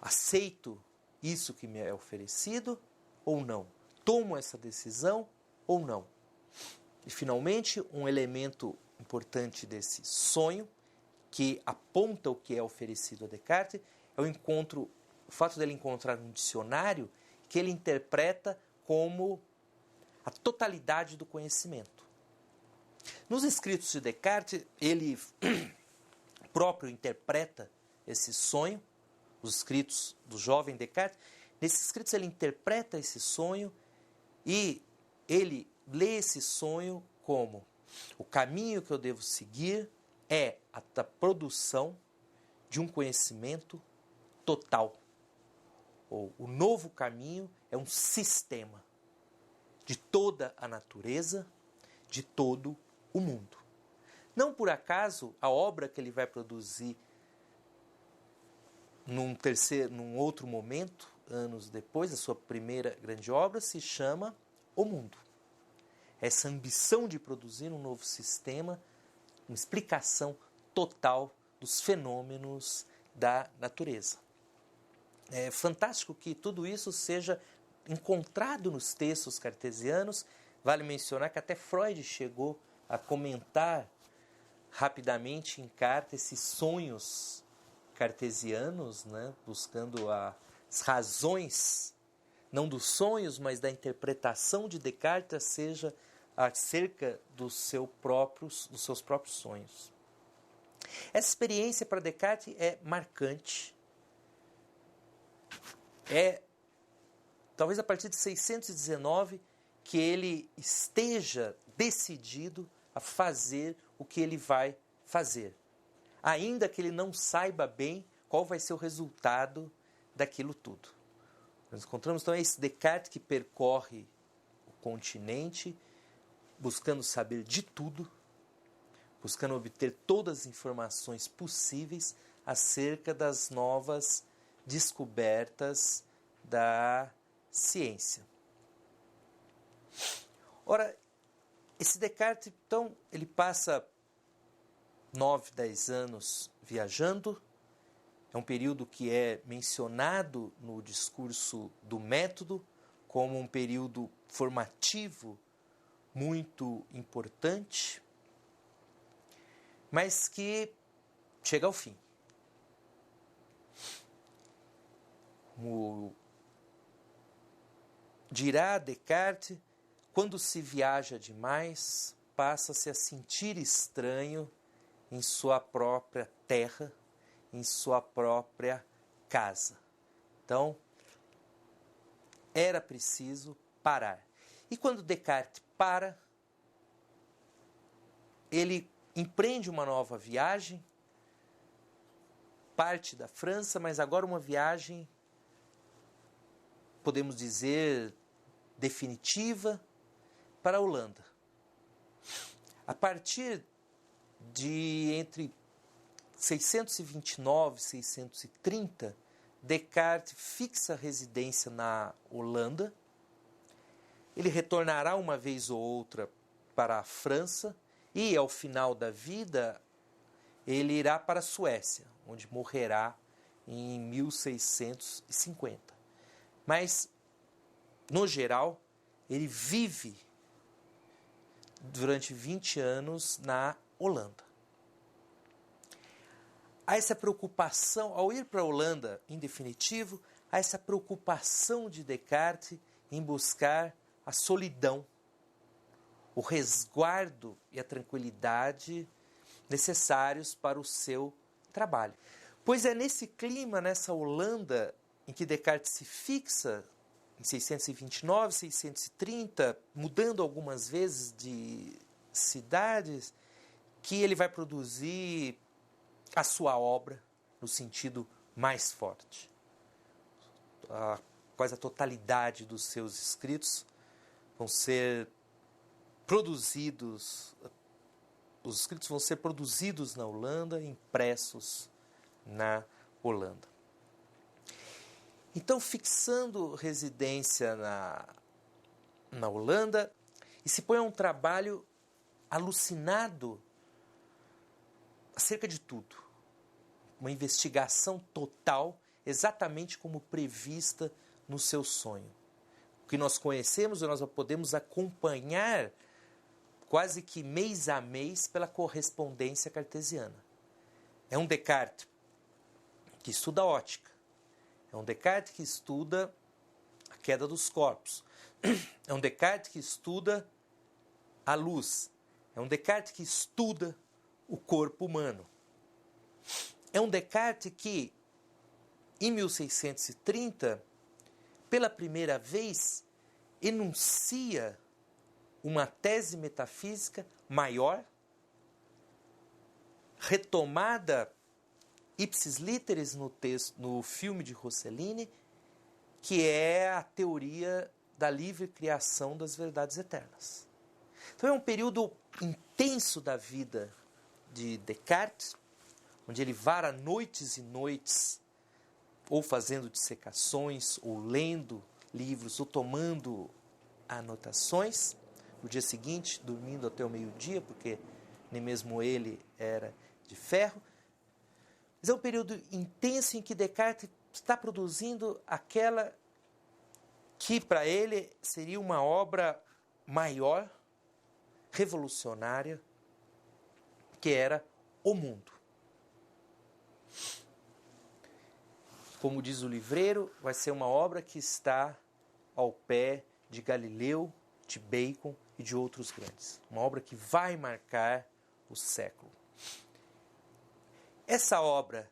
aceito isso que me é oferecido ou não? Tomo essa decisão ou não? E finalmente, um elemento importante desse sonho, que aponta o que é oferecido a Descartes, é o fato dele encontrar um dicionário que ele interpreta como a totalidade do conhecimento. Nos escritos de Descartes, ele próprio interpreta esse sonho, os escritos do jovem Descartes. Nesses escritos ele interpreta esse sonho e ele lê esse sonho como o caminho que eu devo seguir é a da produção de um conhecimento total. Ou o novo caminho é um sistema de toda a natureza, de todo o mundo. Não por acaso a obra que ele vai produzir num outro momento, anos depois, a sua primeira grande obra, se chama O Mundo. Essa ambição de produzir um novo sistema, uma explicação total dos fenômenos da natureza. É fantástico que tudo isso seja encontrado nos textos cartesianos. Vale mencionar que até Freud chegou a comentar rapidamente em carta esses sonhos cartesianos, né, buscando as razões, não dos sonhos, mas da interpretação de Descartes, seja acerca dos seus próprios sonhos. Essa experiência para Descartes é marcante. É talvez a partir de 619 que ele esteja decidido a fazer o que ele vai fazer, ainda que ele não saiba bem qual vai ser o resultado daquilo tudo. Nós encontramos então esse Descartes que percorre o continente, buscando saber de tudo, buscando obter todas as informações possíveis acerca das novas descobertas da ciência. Ora, esse Descartes, então, ele passa 9, 10 anos viajando. É um período que é mencionado no discurso do método como um período formativo muito importante, mas que chega ao fim. Como dirá Descartes, quando se viaja demais, passa-se a sentir estranho em sua própria terra, em sua própria casa. Então, era preciso parar. E quando Descartes para, ele empreende uma nova viagem, parte da França, mas agora uma viagem, podemos dizer, definitiva para a Holanda. A partir de entre 629 e 630, Descartes fixa residência na Holanda. Ele retornará uma vez ou outra para a França e, ao final da vida, ele irá para a Suécia, onde morrerá em 1650. Mas, no geral, ele vive durante 20 anos na Holanda. Há essa preocupação, ao ir para a Holanda, em definitivo, há essa preocupação de Descartes em buscar a solidão, o resguardo e a tranquilidade necessários para o seu trabalho. Pois é nesse clima, nessa Holanda em que Descartes se fixa em 629, 630, mudando algumas vezes de cidades, que ele vai produzir a sua obra no sentido mais forte. Quase a totalidade dos seus escritos vão ser produzidos, os escritos vão ser produzidos na Holanda, impressos na Holanda. Então, fixando residência na Holanda, e se põe a um trabalho alucinado acerca de tudo. Uma investigação total, exatamente como prevista no seu sonho. O que nós conhecemos, nós podemos acompanhar quase que mês a mês pela correspondência cartesiana. É um Descartes que estuda ótica. É um Descartes que estuda a queda dos corpos. É um Descartes que estuda a luz. É um Descartes que estuda o corpo humano. É um Descartes que, em 1630, pela primeira vez, enuncia uma tese metafísica maior, retomada ipsis literis no filme de Rossellini, que é a teoria da livre criação das verdades eternas. Então é um período intenso da vida de Descartes, onde ele vara noites e noites, ou fazendo dissecações, ou lendo livros, ou tomando anotações. No dia seguinte, dormindo até o meio-dia, porque nem mesmo ele era de ferro. Mas é um período intenso em que Descartes está produzindo aquela que para ele seria uma obra maior, revolucionária, que era O Mundo. Como diz o livreiro, vai ser uma obra que está ao pé de Galileu, de Bacon e de outros grandes. Uma obra que vai marcar o século. Essa obra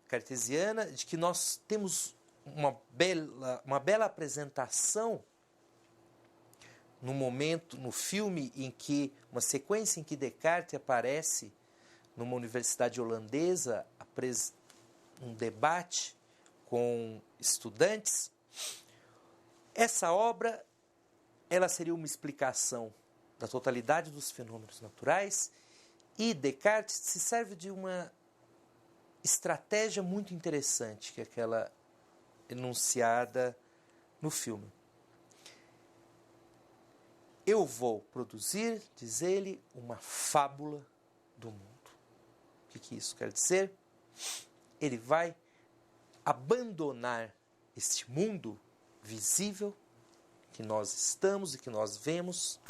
cartesiana, de que nós temos uma bela apresentação no momento, no filme, em que, uma sequência em que Descartes aparece numa universidade holandesa, um debate com estudantes. Essa obra, ela seria uma explicação da totalidade dos fenômenos naturais, e Descartes se serve de uma estratégia muito interessante, que é aquela enunciada no filme. Eu vou produzir, diz ele, uma fábula do mundo. O que isso quer dizer? Ele vai abandonar este mundo visível que nós estamos e que nós vemos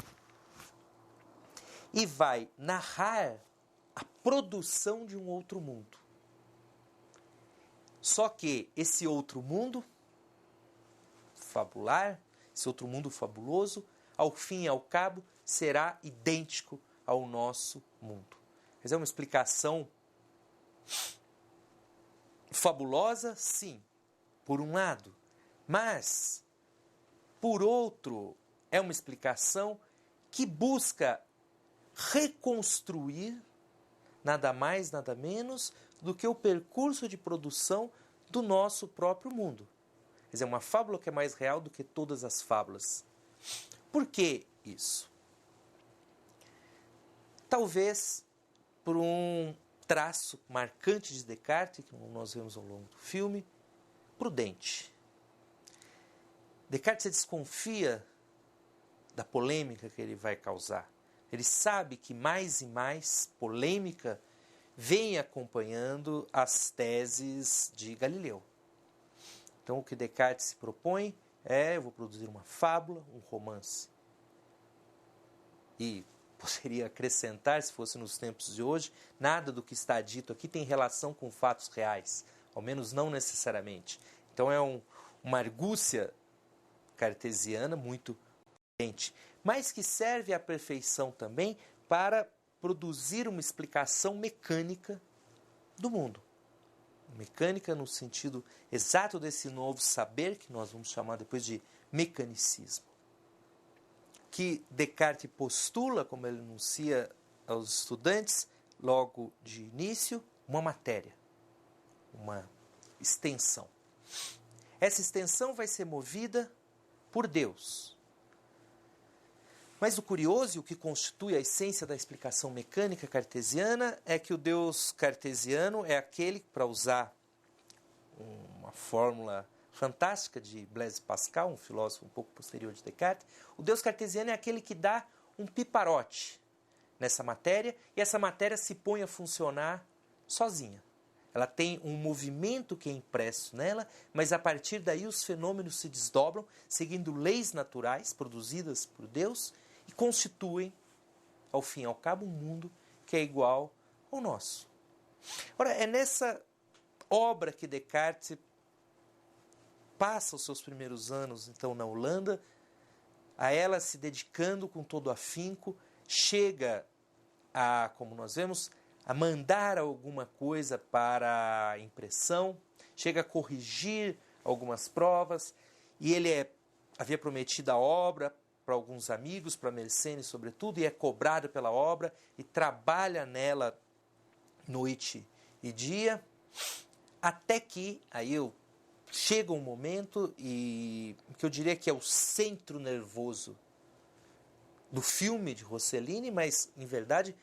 e vai narrar a produção de um outro mundo. Só que esse outro mundo fabular, esse outro mundo fabuloso, ao fim e ao cabo, será idêntico ao nosso mundo. Quer dizer, uma explicação fabulosa, sim, por um lado, mas, por outro, é uma explicação que busca reconstruir nada mais, nada menos do que o percurso de produção do nosso próprio mundo. Quer dizer, uma fábula que é mais real do que todas as fábulas. Por que isso? Talvez por um traço marcante de Descartes, que nós vemos ao longo do filme, prudente. Descartes se desconfia da polêmica que ele vai causar. Ele sabe que mais e mais polêmica vem acompanhando as teses de Galileu. Então, o que Descartes se propõe é: eu vou produzir uma fábula, um romance. E poderia acrescentar, se fosse nos tempos de hoje, nada do que está dito aqui tem relação com fatos reais, ao menos não necessariamente. Então, é uma argúcia cartesiana muito potente, mas que serve à perfeição também para produzir uma explicação mecânica do mundo. mecânica no sentido exato desse novo saber, que nós vamos chamar depois de mecanicismo, que Descartes postula, como ele enuncia aos estudantes, logo de início, uma matéria, uma extensão. Essa extensão vai ser movida por Deus. Mas o curioso e o que constitui a essência da explicação mecânica cartesiana é que o Deus cartesiano é aquele, para usar uma fórmula fantástica de Blaise Pascal, um filósofo um pouco posterior de Descartes, o Deus cartesiano é aquele que dá um piparote nessa matéria e essa matéria se põe a funcionar sozinha. Ela tem um movimento que é impresso nela, mas a partir daí os fenômenos se desdobram, seguindo leis naturais produzidas por Deus e constituem, ao fim e ao cabo, um mundo que é igual ao nosso. Ora, é nessa obra que Descartes passa os seus primeiros anos, então, na Holanda, a ela se dedicando com todo afinco, chega a, como nós vemos, a mandar alguma coisa para a impressão, chega a corrigir algumas provas, e ele havia prometido a obra para alguns amigos, para Mersenne sobretudo, e é cobrado pela obra, e trabalha nela noite e dia, até que, chega um momento que eu diria que é o centro nervoso do filme de Rossellini, mas, em verdade,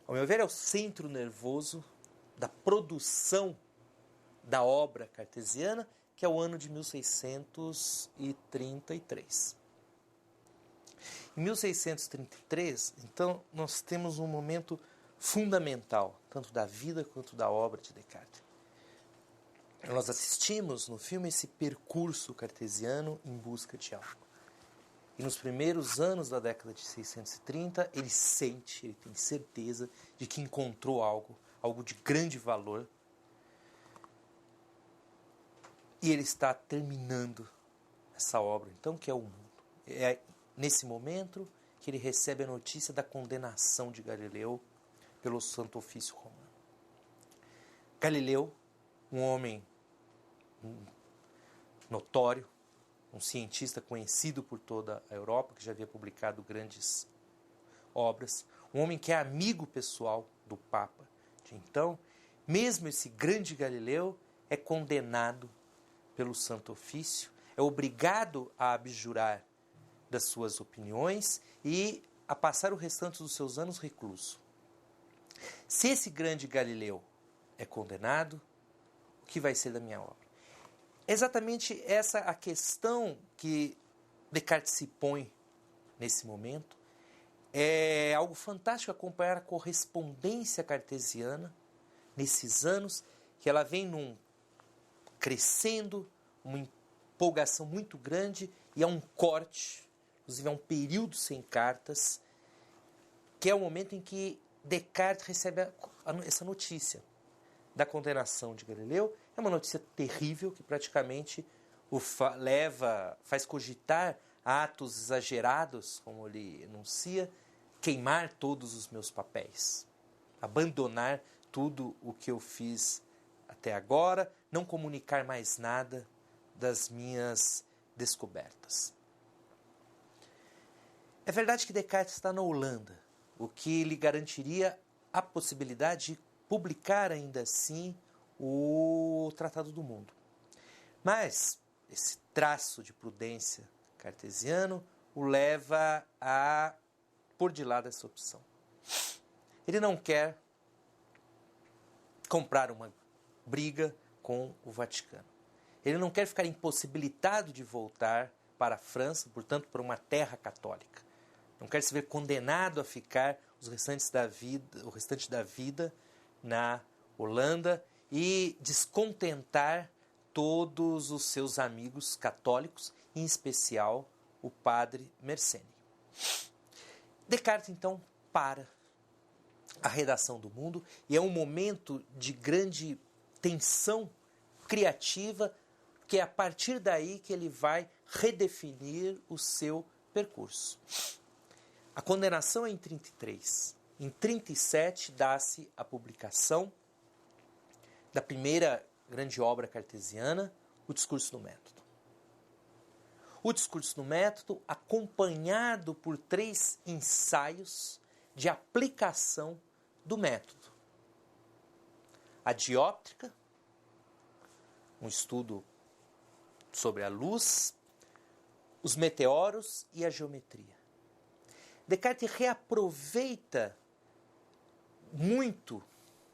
ao meu ver, é o centro nervoso da produção da obra cartesiana, que é o ano de 1633. Em 1633, então, nós temos um momento fundamental, tanto da vida quanto da obra de Descartes. Nós assistimos no filme esse percurso cartesiano em busca de algo. E nos primeiros anos da década de 630, ele tem certeza de que encontrou algo de grande valor. E ele está terminando essa obra, então, que é o mundo. É nesse momento que ele recebe a notícia da condenação de Galileu pelo Santo Ofício Romano. Galileu, um homem notório, um cientista conhecido por toda a Europa, que já havia publicado grandes obras, um homem que é amigo pessoal do Papa de então, mesmo esse grande Galileu é condenado pelo Santo Ofício, é obrigado a abjurar das suas opiniões e a passar o restante dos seus anos recluso. Se esse grande Galileu é condenado, o que vai ser da minha obra? Exatamente essa a questão que Descartes se põe nesse momento. É algo fantástico acompanhar a correspondência cartesiana nesses anos, que ela vem crescendo, uma empolgação muito grande, e há um corte, inclusive há um período sem cartas, que é o momento em que Descartes recebe essa notícia da condenação de Galileu. É uma notícia terrível que praticamente faz cogitar atos exagerados, como ele enuncia, queimar todos os meus papéis, abandonar tudo o que eu fiz até agora, não comunicar mais nada das minhas descobertas. É verdade que Descartes está na Holanda, o que lhe garantiria a possibilidade de publicar ainda assim o Tratado do Mundo. Mas esse traço de prudência cartesiano o leva a pôr de lado essa opção. Ele não quer comprar uma briga com o Vaticano. Ele não quer ficar impossibilitado de voltar para a França, portanto, para uma terra católica. Não quer se ver condenado a ficar o restante da vida na Holanda e descontentar todos os seus amigos católicos, em especial o padre Mersenne. Descartes, então, para a redação do Mundo, e é um momento de grande tensão criativa, que é a partir daí que ele vai redefinir o seu percurso. A condenação é em 33. Em 37 dá-se a publicação da primeira grande obra cartesiana, o discurso do método. O discurso do método acompanhado por 3 ensaios de aplicação do método. A dióptrica, um estudo sobre a luz, os meteoros e a geometria. Descartes reaproveita muito,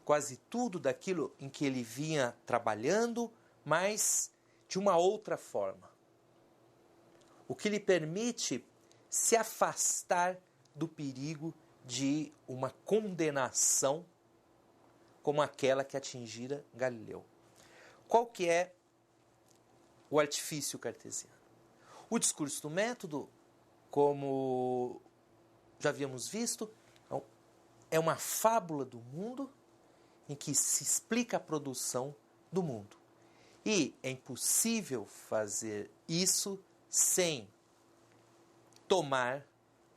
quase tudo daquilo em que ele vinha trabalhando, mas de uma outra forma. O que lhe permite se afastar do perigo de uma condenação como aquela que atingira Galileu. Qual que é o artifício cartesiano? O discurso do método, como já havíamos visto, é uma fábula do mundo em que se explica a produção do mundo. E é impossível fazer isso sem tomar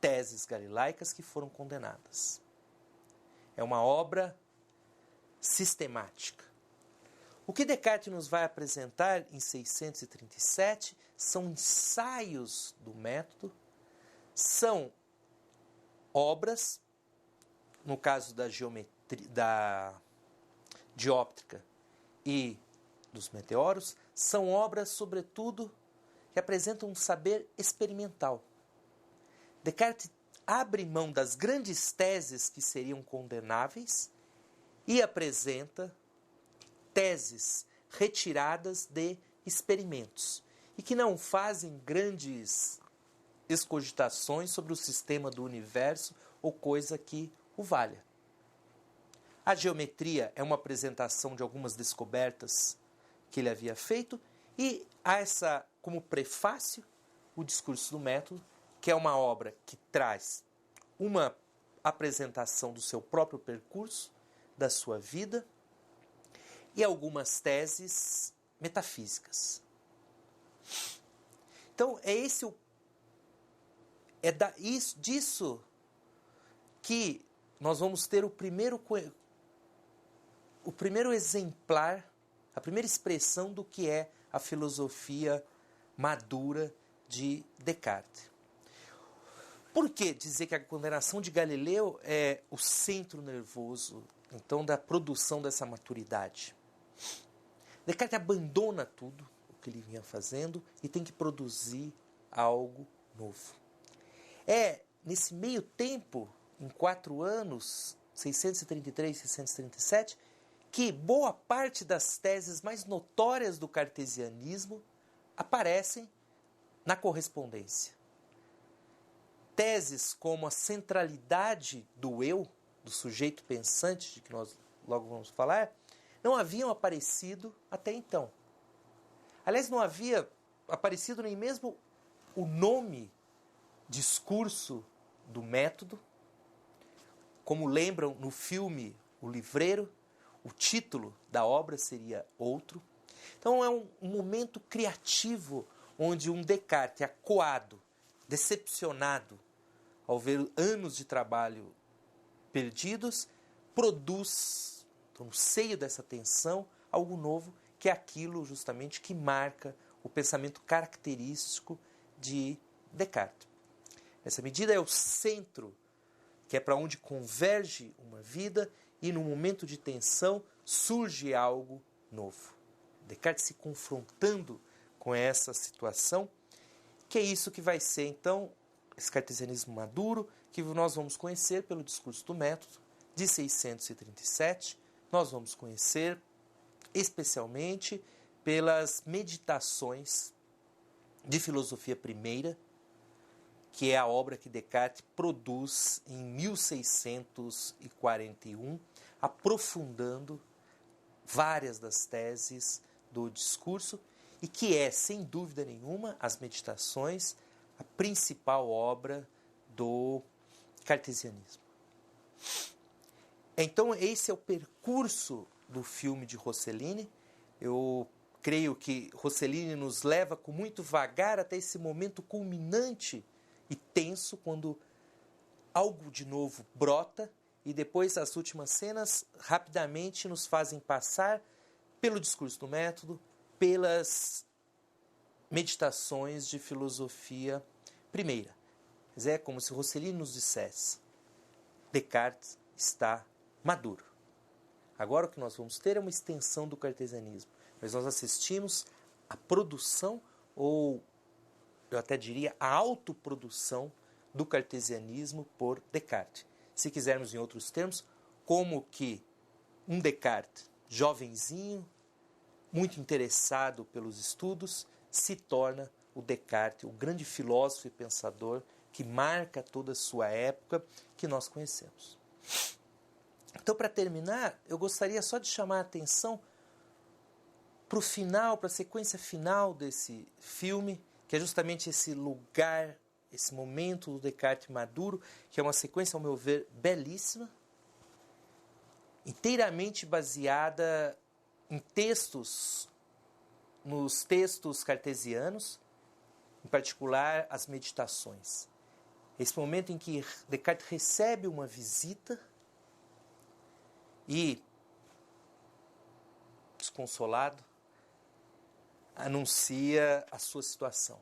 teses galileicas que foram condenadas. É uma obra sistemática. O que Descartes nos vai apresentar em 637 são ensaios do método, são obras, no caso da geometria, da dióptrica e dos meteoros, são obras, sobretudo, que apresentam um saber experimental. Descartes abre mão das grandes teses que seriam condenáveis e apresenta teses retiradas de experimentos e que não fazem grandes excogitações sobre o sistema do universo ou coisa que o valha. A geometria é uma apresentação de algumas descobertas que ele havia feito e há essa, como prefácio, o discurso do método, que é uma obra que traz uma apresentação do seu próprio percurso, da sua vida, e algumas teses metafísicas. Então, disso que nós vamos ter o primeiro exemplar, a primeira expressão do que é a filosofia madura de Descartes. Por que dizer que a condenação de Galileu é o centro nervoso, então, da produção dessa maturidade? Descartes abandona tudo o que ele vinha fazendo e tem que produzir algo novo. É nesse meio tempo, em 4 anos, 633 e 637, que boa parte das teses mais notórias do cartesianismo aparecem na correspondência. Teses como a centralidade do eu, do sujeito pensante, de que nós logo vamos falar, não haviam aparecido até então. Aliás, não havia aparecido nem mesmo o nome discurso do método. Como lembram no filme O Livreiro, o título da obra seria outro. Então é um momento criativo onde um Descartes acuado, decepcionado ao ver anos de trabalho perdidos, produz, então, no seio dessa tensão, algo novo, que é aquilo justamente que marca o pensamento característico de Descartes. Nessa medida é o centro, que é para onde converge uma vida, e no momento de tensão surge algo novo. Descartes se confrontando com essa situação, que é isso que vai ser, então, esse cartesianismo maduro, que nós vamos conhecer pelo discurso do método, de 637. Nós vamos conhecer especialmente pelas meditações de filosofia primeira, que é a obra que Descartes produz em 1641, aprofundando várias das teses do discurso, e que é, sem dúvida nenhuma, as Meditações, a principal obra do cartesianismo. Então, esse é o percurso do filme de Rossellini. Eu creio que Rossellini nos leva com muito vagar até esse momento culminante e tenso, quando algo de novo brota, e depois as últimas cenas rapidamente nos fazem passar pelo discurso do método, pelas meditações de filosofia primeira. É como se Rosselini nos dissesse: Descartes está maduro. Agora o que nós vamos ter é uma extensão do cartesianismo. Mas nós assistimos à produção, ou eu até diria a autoprodução do cartesianismo por Descartes. Se quisermos em outros termos, como que um Descartes jovenzinho, muito interessado pelos estudos, se torna o Descartes, o grande filósofo e pensador que marca toda a sua época, que nós conhecemos. Então, para terminar, eu gostaria só de chamar a atenção para o final, para a sequência final desse filme, que é justamente esse lugar, esse momento do Descartes maduro, que é uma sequência, ao meu ver, belíssima, inteiramente baseada em textos, nos textos cartesianos, em particular as meditações. Esse momento em que Descartes recebe uma visita e, desconsolado, anuncia a sua situação.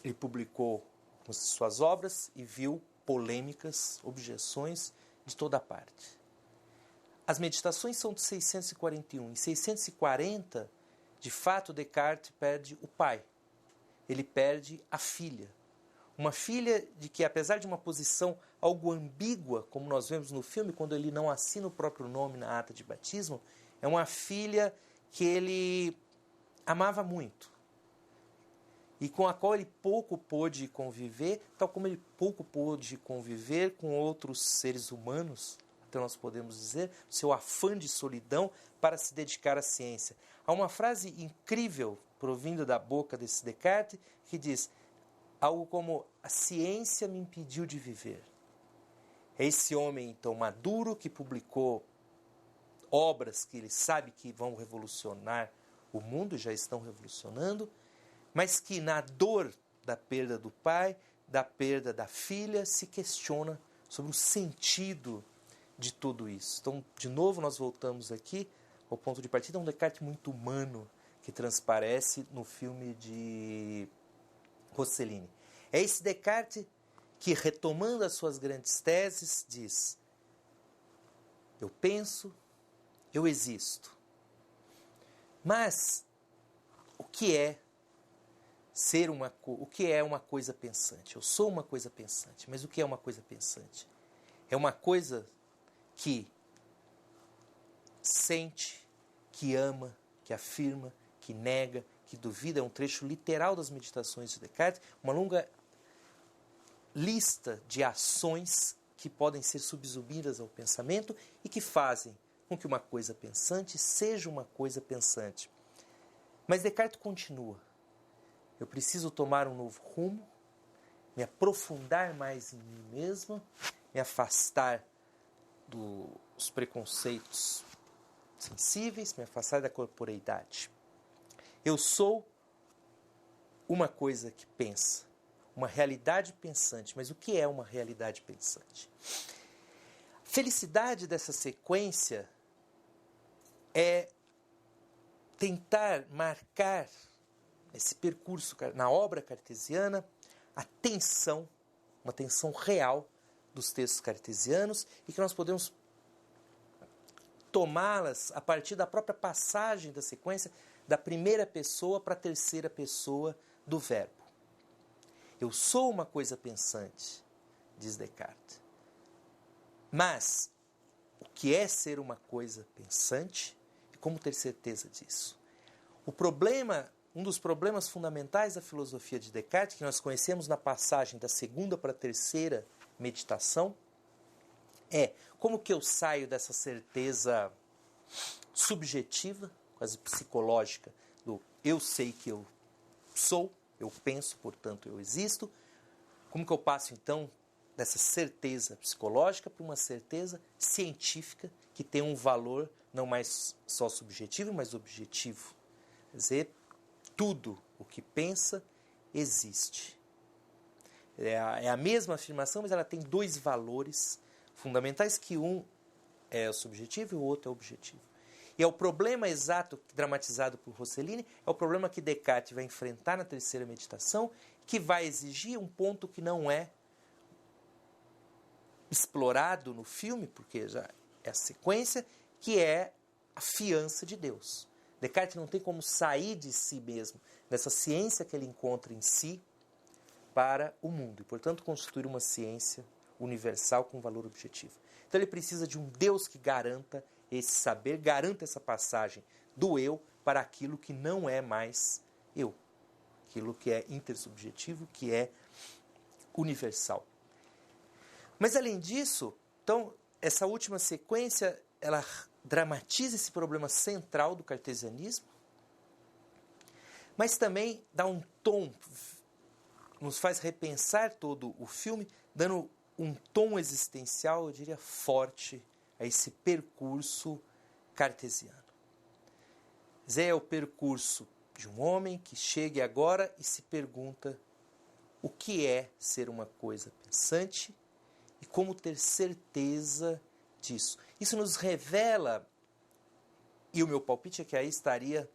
Ele publicou suas obras e viu polêmicas, objeções de toda parte. As meditações são de 641. Em 640, de fato, Descartes perde o pai. Ele perde a filha. Uma filha de que, apesar de uma posição algo ambígua, como nós vemos no filme, quando ele não assina o próprio nome na ata de batismo, é uma filha que ele amava muito e com a qual ele pouco pôde conviver, tal como ele pouco pôde conviver com outros seres humanos, então nós podemos dizer, seu afã de solidão para se dedicar à ciência. Há uma frase incrível provinda da boca desse Descartes que diz algo como: a ciência me impediu de viver. É esse homem, então, maduro, que publicou obras que ele sabe que vão revolucionar o mundo, já estão revolucionando, mas que na dor da perda do pai, da perda da filha, se questiona sobre o sentido de tudo isso. Então, de novo, nós voltamos aqui ao ponto de partida, um Descartes muito humano que transparece no filme de Rosselini. É esse Descartes que, retomando as suas grandes teses, diz: eu penso, eu existo. Mas o que é uma coisa pensante? Eu sou uma coisa pensante, mas o que é uma coisa pensante? É uma coisa que sente, que ama, que afirma, que nega, que duvida. É um trecho literal das meditações de Descartes, uma longa lista de ações que podem ser subsumidas ao pensamento e que fazem com que uma coisa pensante seja uma coisa pensante. Mas Descartes continua: eu preciso tomar um novo rumo, me aprofundar mais em mim mesmo, me afastar dos preconceitos sensíveis, me afastar da corporeidade. Eu sou uma coisa que pensa, uma realidade pensante. Mas o que é uma realidade pensante? A felicidade dessa sequência é tentar marcar esse percurso na obra cartesiana, a tensão, uma tensão real dos textos cartesianos, e que nós podemos tomá-las a partir da própria passagem da sequência da primeira pessoa para a terceira pessoa do verbo. Eu sou uma coisa pensante, diz Descartes. Mas o que é ser uma coisa pensante e como ter certeza disso? Um dos problemas fundamentais da filosofia de Descartes, que nós conhecemos na passagem da segunda para a terceira meditação, é como que eu saio dessa certeza subjetiva, quase psicológica, do eu sei que eu sou, eu penso, portanto eu existo. Como que eu passo então dessa certeza psicológica para uma certeza científica que tem um valor não mais só subjetivo, mas objetivo? Quer dizer, tudo o que pensa existe. É a mesma afirmação, mas ela tem dois valores fundamentais, que um é o subjetivo e o outro é o objetivo. E é o problema exato, dramatizado por Rossellini, é o problema que Descartes vai enfrentar na terceira meditação, que vai exigir um ponto que não é explorado no filme, porque já é a sequência, que é a fiança de Deus. Descartes não tem como sair de si mesmo, dessa ciência que ele encontra em si, para o mundo. E, portanto, constituir uma ciência universal com valor objetivo. Então ele precisa de um Deus que garanta esse saber, garanta essa passagem do eu para aquilo que não é mais eu. Aquilo que é intersubjetivo, que é universal. Mas, além disso, então, essa última sequência, ela dramatiza esse problema central do cartesianismo, mas também dá um tom, nos faz repensar todo o filme, dando um tom existencial, eu diria, forte a esse percurso cartesiano. Zé é o percurso de um homem que chega agora e se pergunta o que é ser uma coisa pensante e como ter certeza disso. Isso nos revela, e o meu palpite é que aí estaria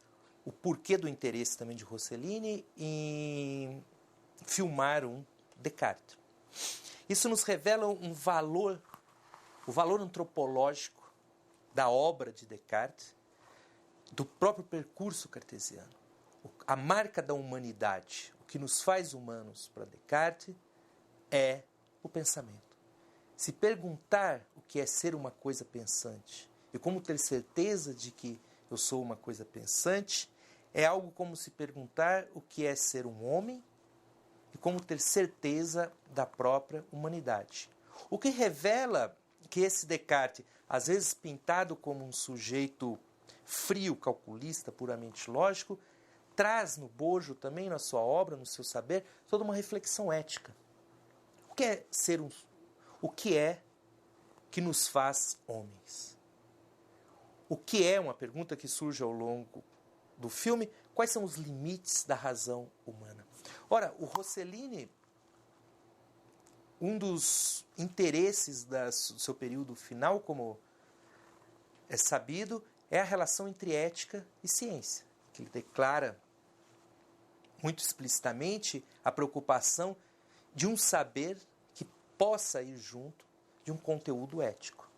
o porquê do interesse também de Rossellini em filmar um Descartes. Isso nos revela um valor, o valor antropológico da obra de Descartes, do próprio percurso cartesiano. A marca da humanidade, o que nos faz humanos para Descartes, é o pensamento. Se perguntar o que é ser uma coisa pensante e como ter certeza de que eu sou uma coisa pensante, é algo como se perguntar o que é ser um homem e como ter certeza da própria humanidade. O que revela que esse Descartes, às vezes pintado como um sujeito frio, calculista, puramente lógico, traz no bojo também, na sua obra, no seu saber, toda uma reflexão ética. O que é ser o que é que nos faz homens? O que é, uma pergunta que surge ao longo do filme, quais são os limites da razão humana? Ora, o Rossellini, um dos interesses do seu período final, como é sabido, é a relação entre ética e ciência, que ele declara muito explicitamente a preocupação de um saber que possa ir junto de um conteúdo ético.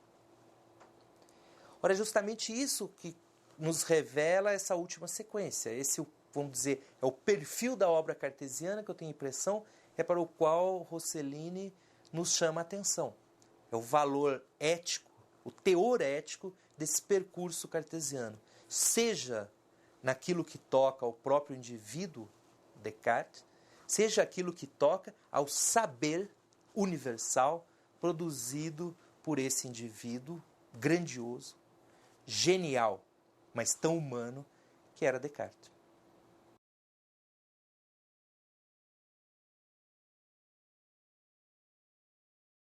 Ora, é justamente isso que nos revela essa última sequência. Esse, vamos dizer, é o perfil da obra cartesiana que eu tenho a impressão é para o qual Rossellini nos chama a atenção. É o valor ético, o teor ético desse percurso cartesiano. Seja naquilo que toca ao próprio indivíduo, Descartes, seja aquilo que toca ao saber universal produzido por esse indivíduo grandioso, genial, mas tão humano, que era Descartes.